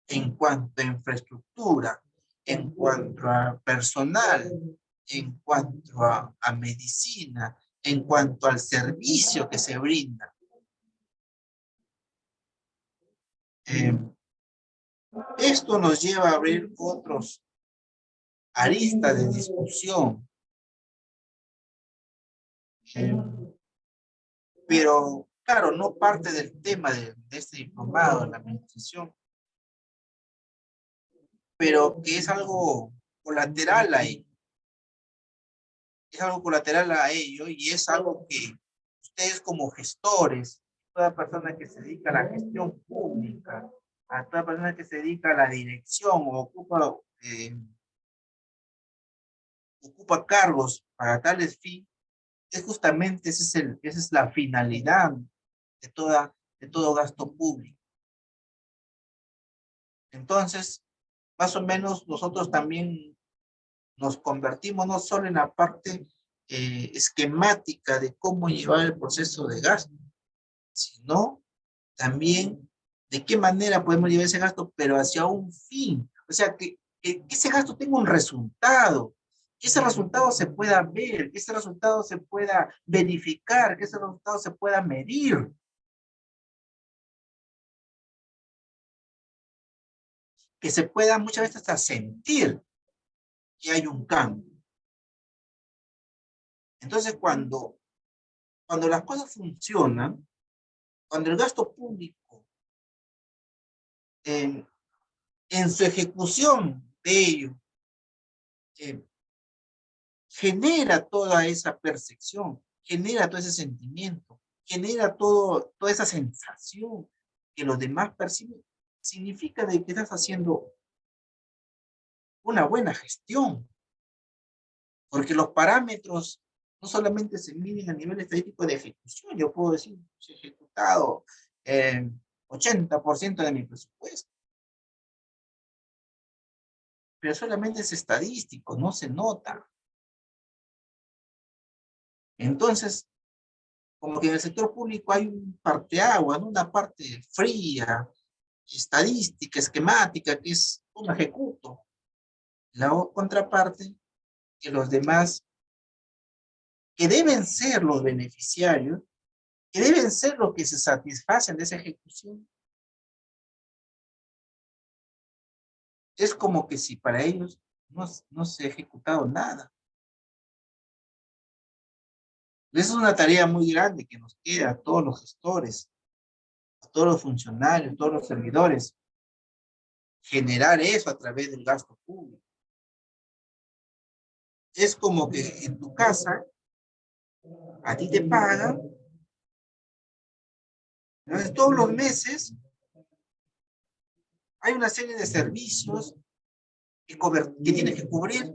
en cuanto a infraestructura, en cuanto a personal, en cuanto a medicina, en cuanto al servicio que se brinda. Esto nos lleva a abrir otros aristas de discusión. Pero, claro, no parte del tema de este diplomado en la administración, pero que es algo colateral ahí. Es algo colateral a ello y es algo que ustedes como gestores, toda persona que se dedica a la gestión pública, a toda persona que se dedica a la dirección o ocupa cargos para tales fines, es justamente esa es la finalidad de todo gasto público. Entonces, más o menos nosotros también nos convertimos no solo en la parte esquemática de cómo llevar el proceso de gasto, sino también de qué manera podemos llevar ese gasto, pero hacia un fin. O sea, que ese gasto tenga un resultado, que ese resultado se pueda ver, que ese resultado se pueda verificar, que ese resultado se pueda medir. Que se pueda muchas veces hasta sentir que hay un cambio. Entonces, cuando las cosas funcionan, cuando el gasto público en su ejecución de ello genera toda esa percepción, genera todo ese sentimiento, genera toda esa sensación que los demás perciben, significa de que estás haciendo una buena gestión, porque los parámetros no solamente se miden a nivel estadístico de ejecución, yo puedo decir, he ejecutado 80% de mi presupuesto, pero solamente es estadístico, no se nota. Entonces, como que en el sector público hay un parteaguas, ¿no? Una parte fría, estadística, esquemática, que es un ejecuto. La contraparte, que los demás, que deben ser los beneficiarios, que deben ser los que se satisfacen de esa ejecución, es como que si para ellos no se ha ejecutado nada. Esa es una tarea muy grande que nos queda a todos los gestores, a todos los funcionarios, a todos los servidores, generar eso a través del gasto público. Es como que en tu casa, a ti te pagan, entonces todos los meses hay una serie de servicios que tienes que cubrir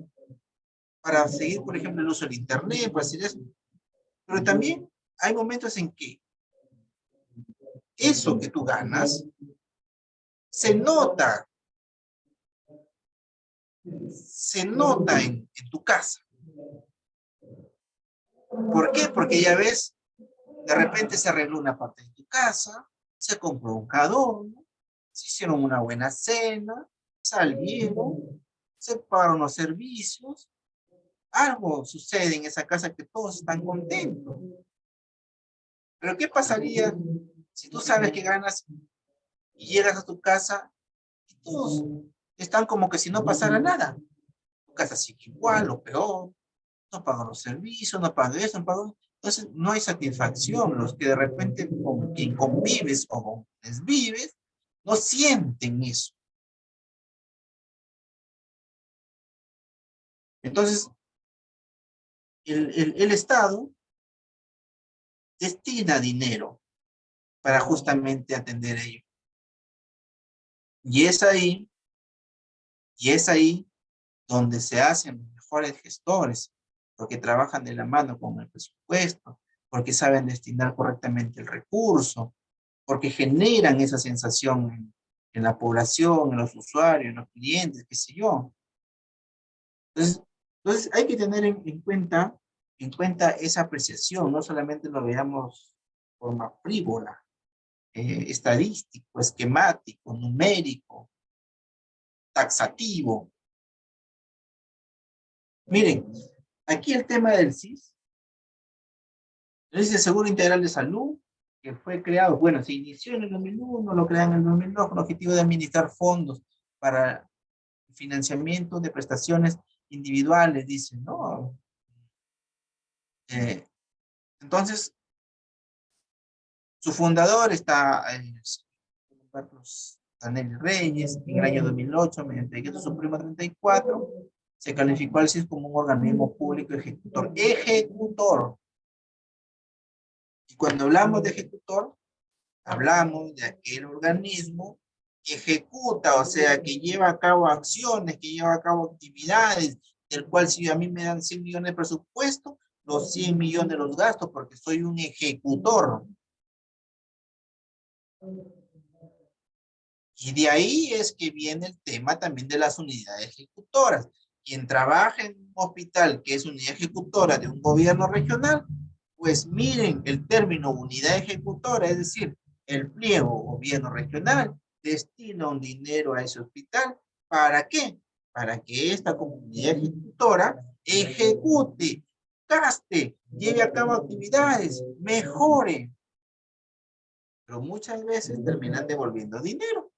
para seguir, por ejemplo, el uso del internet, para hacer eso. Pero también hay momentos en que eso que tú ganas se nota en tu casa. ¿Por qué? Porque ya ves, de repente se arregló una parte de tu casa, se compró un adorno, se hicieron una buena cena, salieron, se pagaron los servicios, algo sucede en esa casa que todos están contentos. Pero ¿qué pasaría si tú sabes que ganas y llegas a tu casa y todos están como que si no pasara nada? Tu casa sigue igual o peor, no pagan los servicios, no pagan eso, no pagan. Entonces no hay satisfacción. Los que de repente con quien convives o con quienes vives, no sienten eso. Entonces, el Estado destina dinero para justamente atender ello. Y es ahí donde se hacen los mejores gestores, porque trabajan de la mano con el presupuesto, porque saben destinar correctamente el recurso, porque generan esa sensación en la población, en los usuarios, en los clientes, qué sé yo. Entonces hay que tener en cuenta esa apreciación, no solamente lo veamos de forma frívola, estadístico, esquemático, numérico, taxativo. Miren, aquí el tema del SIS, el Seguro Integral de Salud, que fue creado, bueno, se inició en el 2001, lo crean en el 2002 con el objetivo de administrar fondos para financiamiento de prestaciones individuales, dicen, ¿no? Entonces, su fundador está Carlos Danelli Reyes, en el año 2008, mediante el Decreto Supremo 34, se calificó al CIS como un organismo público ejecutor. Ejecutor. Y cuando hablamos de ejecutor, hablamos de aquel organismo que ejecuta, o sea, que lleva a cabo acciones, que lleva a cabo actividades, del cual si a mí me dan 100 millones de presupuesto, los 100 millones los gasto porque soy un ejecutor. Y de ahí es que viene el tema también de las unidades ejecutoras. Quien trabaja en un hospital que es unidad ejecutora de un gobierno regional, pues miren el término unidad ejecutora, es decir, el pliego gobierno regional destina un dinero a ese hospital. ¿Para qué? Para que esta comunidad ejecutora ejecute, gaste, lleve a cabo actividades, mejore. Pero muchas veces terminan devolviendo dinero.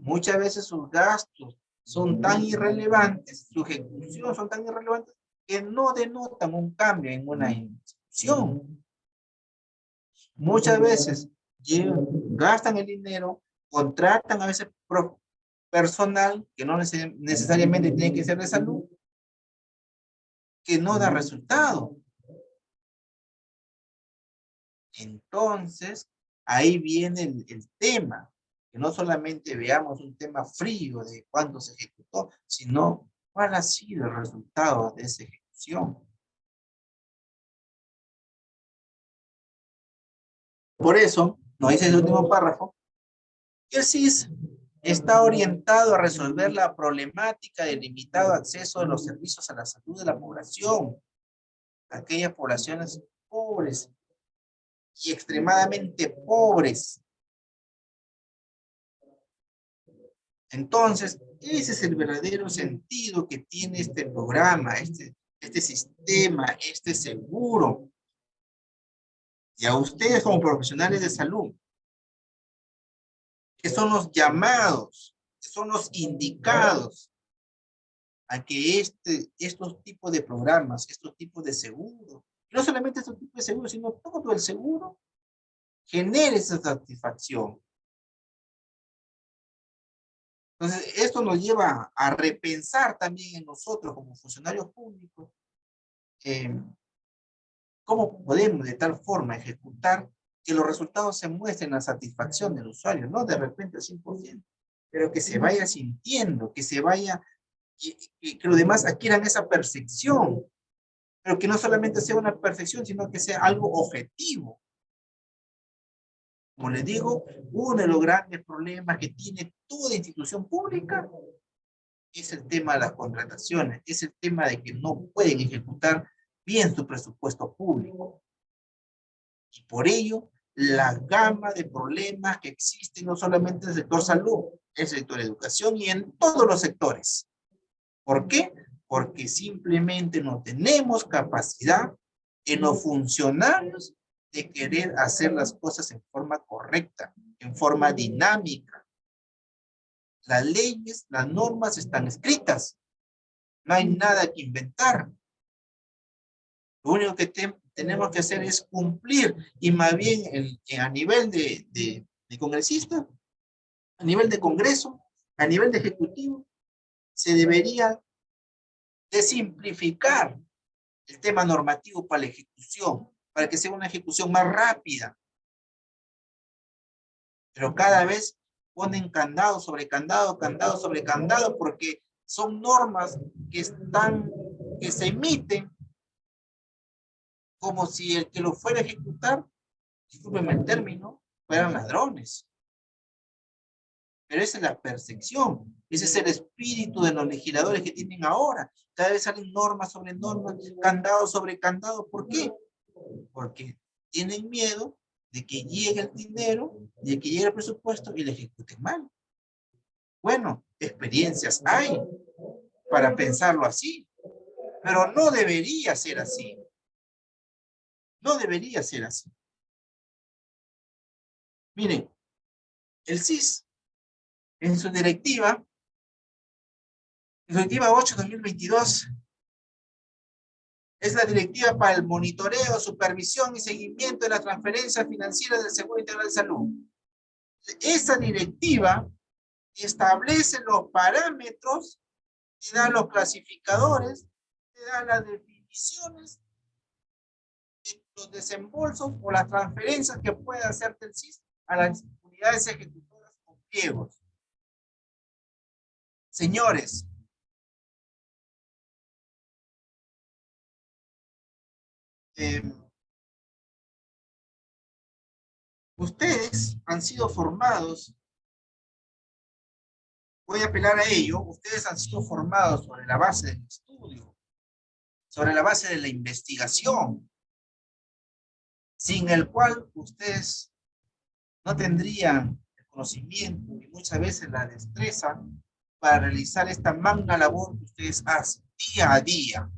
Muchas veces sus gastos son tan irrelevantes, su ejecución son tan irrelevantes, que no denotan un cambio en una institución. Muchas veces gastan el dinero, contratan a veces personal, que no necesariamente tiene que ser de salud, que no da resultado. Entonces, ahí viene el tema. Que no solamente veamos un tema frío de cuándo se ejecutó, sino cuál ha sido el resultado de esa ejecución. Por eso, nos dice el último párrafo, que el CIS está orientado a resolver la problemática del limitado acceso de los servicios a la salud de la población, aquellas poblaciones pobres y extremadamente pobres. Entonces, ese es el verdadero sentido que tiene este programa, este sistema, este seguro. Y a ustedes como profesionales de salud, que son los llamados, que son los indicados a que estos tipos de programas, estos tipos de seguro, no solamente estos tipos de seguro, sino todo el seguro, genere esa satisfacción. Entonces, esto nos lleva a repensar también en nosotros como funcionarios públicos cómo podemos de tal forma ejecutar que los resultados se muestren la satisfacción del usuario, no de repente al 100%, pero que se vaya sintiendo, que se vaya, que los demás adquieran esa percepción pero que no solamente sea una perfección, sino que sea algo objetivo. Como les digo, uno de los grandes problemas que tiene toda institución pública es el tema de las contrataciones, es el tema de que no pueden ejecutar bien su presupuesto público. Y por ello, la gama de problemas que existen no solamente en el sector salud, en el sector educación y en todos los sectores. ¿Por qué? Porque simplemente no tenemos capacidad en los funcionarios de querer hacer las cosas en forma correcta, en forma dinámica. Las leyes, las normas están escritas. No hay nada que inventar. Lo único que tenemos que hacer es cumplir, y más bien a nivel de congresista, a nivel de Congreso, a nivel de Ejecutivo, se debería de simplificar el tema normativo para la ejecución, para que sea una ejecución más rápida. Pero cada vez ponen candado sobre candado, candado sobre candado, porque son normas que se emiten como si el que lo fuera a ejecutar, discúlpenme el término, fueran ladrones. Pero esa es la percepción, ese es el espíritu de los legisladores que tienen ahora. Cada vez salen normas sobre normas, candado sobre candado. ¿Por qué? Porque tienen miedo de que llegue el dinero, de que llegue el presupuesto y le ejecuten mal. Bueno, experiencias hay para pensarlo así, pero no debería ser así. No debería ser así. Miren, el CIS, en su directiva 8/2022, es la directiva para el monitoreo, supervisión y seguimiento de las transferencias financieras del Seguro Integral de Salud. Esa directiva establece los parámetros, te da los clasificadores, te da las definiciones de los desembolsos o las transferencias que puede hacer el CIS a las unidades ejecutoras con pliegos. Señores, ustedes han sido formados, voy a apelar a ello, ustedes han sido formados sobre la base del estudio, sobre la base de la investigación, sin el cual ustedes no tendrían el conocimiento y muchas veces la destreza para realizar esta magna labor que ustedes hacen día a día.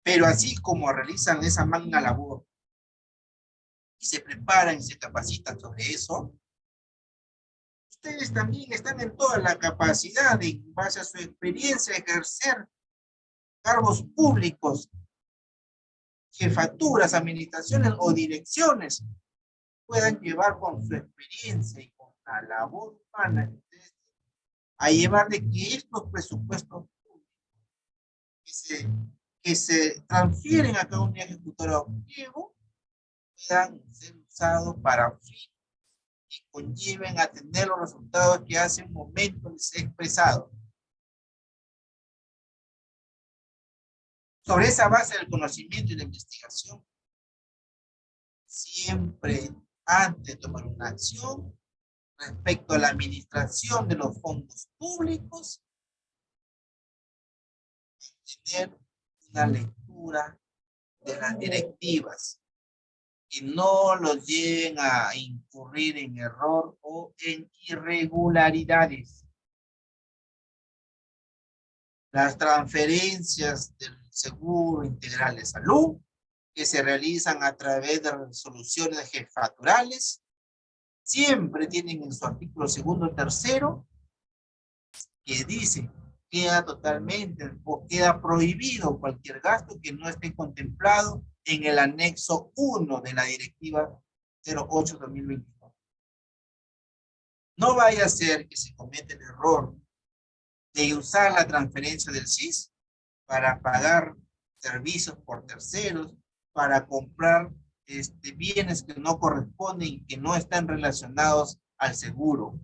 Pero así como realizan esa magna labor y se preparan y se capacitan sobre eso, ustedes también están en toda la capacidad de, en base a su experiencia, ejercer cargos públicos, jefaturas, administraciones o direcciones, puedan llevar con su experiencia y con la labor humana a llevar de que estos presupuestos que se transfieren a cada unidad ejecutora o pliego puedan ser usados para fines que conlleven a tener los resultados que hace un momento les he expresado. Sobre esa base del conocimiento y la investigación, siempre antes de tomar una acción respecto a la administración de los fondos públicos, tener una lectura de las directivas que no los lleven a incurrir en error o en irregularidades. Las transferencias del Seguro Integral de Salud que se realizan a través de resoluciones jefaturales siempre tienen en su artículo 2 y 3 que dice queda totalmente o queda prohibido cualquier gasto que no esté contemplado en el anexo 1 de la directiva 08/2022. No vaya a ser que se cometa el error de usar la transferencia del CIS para pagar servicios por terceros, para comprar bienes que no corresponden y que no están relacionados al seguro.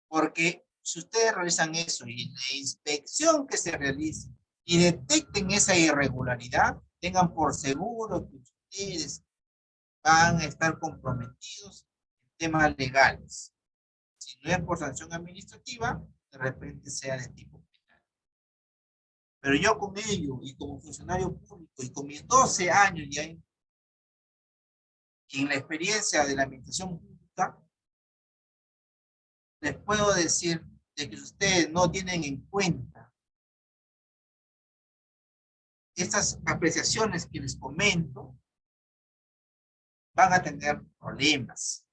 Porque si ustedes realizan eso y la inspección que se realice y detecten esa irregularidad, tengan por seguro que ustedes van a estar comprometidos en temas legales. Si no es por sanción administrativa, de repente sea de tipo penal. Pero yo con ello y como funcionario público y con mis 12 años ya en la experiencia de la administración pública, les puedo decir de que ustedes no tienen en cuenta estas apreciaciones que les comento, van a tener problemas.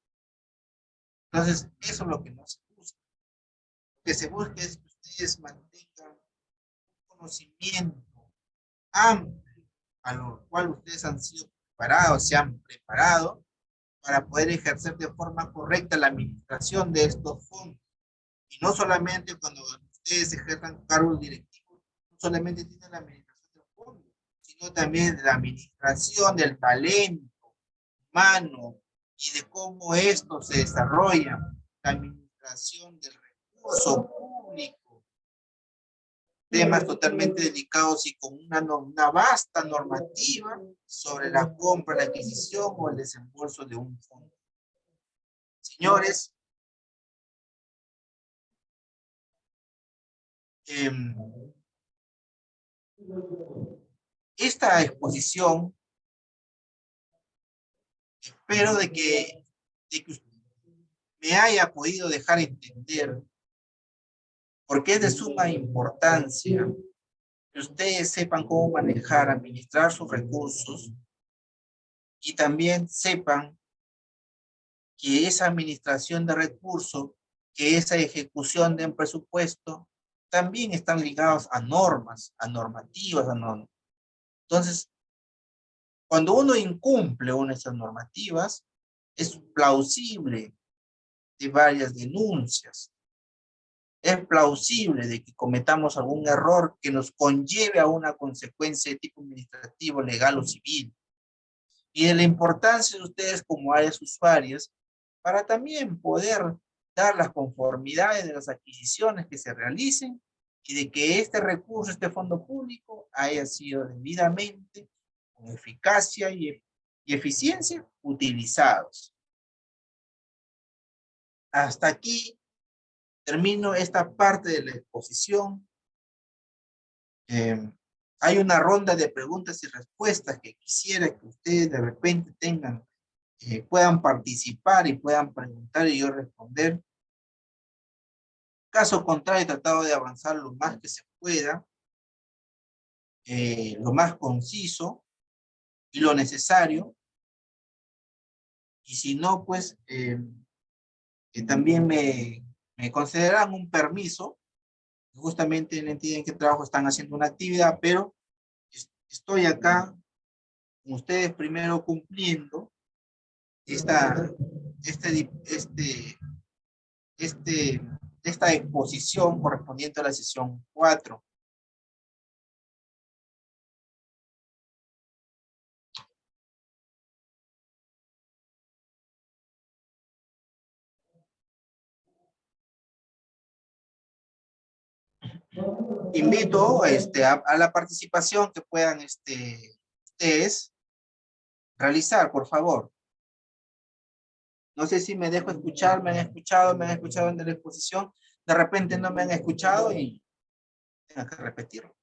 Entonces, eso es lo que no se busca. Lo que se busca es que ustedes mantengan un conocimiento amplio, a lo cual ustedes han sido preparados, se han preparado para poder ejercer de forma correcta la administración de estos fondos. Y no solamente cuando ustedes ejerzan cargos directivos, no solamente tienen la administración del fondo, sino también la administración del talento humano y de cómo esto se desarrolla, la administración del recurso público, temas totalmente delicados y con una vasta normativa sobre la compra, la adquisición o el desembolso de un fondo. Señores, esta exposición, espero de que me haya podido dejar entender porque es de suma importancia que ustedes sepan cómo manejar, administrar sus recursos y también sepan que esa administración de recursos, que esa ejecución de un presupuesto, también están ligados a normas, a normativas, a normas. Entonces, cuando uno incumple una de esas normativas, es plausible de varias denuncias. Es plausible de que cometamos algún error que nos conlleve a una consecuencia de tipo administrativo, legal o civil. Y de la importancia de ustedes como áreas usuarias para también poder dar las conformidades de las adquisiciones que se realicen y de que este recurso, este fondo público, haya sido debidamente, con eficacia y eficiencia, utilizados. Hasta aquí termino esta parte de la exposición. Hay una ronda de preguntas y respuestas que quisiera que ustedes de repente tengan, puedan participar y puedan preguntar y yo responder. Caso contrario, he tratado de avanzar lo más que se pueda, lo más conciso y lo necesario. Y si no, pues también me consideran un permiso. Justamente en la entidad en que trabajo están haciendo una actividad, pero estoy acá con ustedes primero cumpliendo esta, este, este, esta exposición correspondiente a la sesión 4. Invito a la participación que puedan ustedes realizar, por favor. No sé si me dejo escuchar, me han escuchado en la exposición. De repente no me han escuchado y tengo que repetirlo.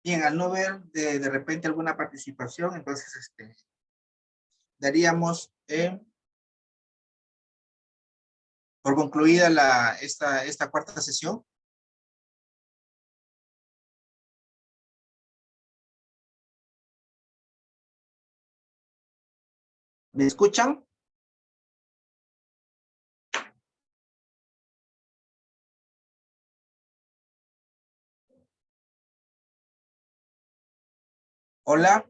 Bien, al no ver de repente alguna participación, entonces daríamos por concluida esta cuarta sesión. ¿Me escuchan? Hola.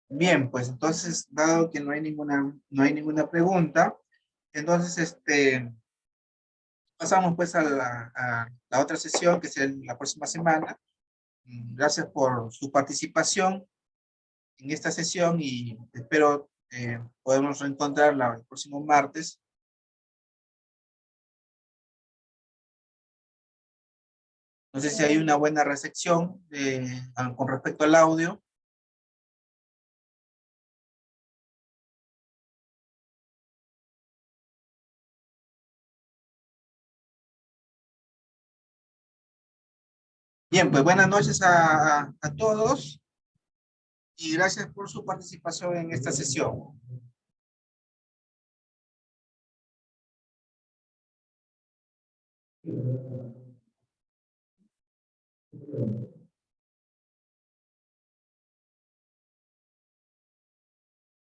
Bien, pues entonces, dado que no hay ninguna pregunta, entonces pasamos pues a la otra sesión, que será la próxima semana. Gracias por su participación en esta sesión y espero podemos reencontrarla el próximo martes. No sé si hay una buena recepción con respecto al audio. Bien, pues buenas noches a todos y gracias por su participación en esta sesión.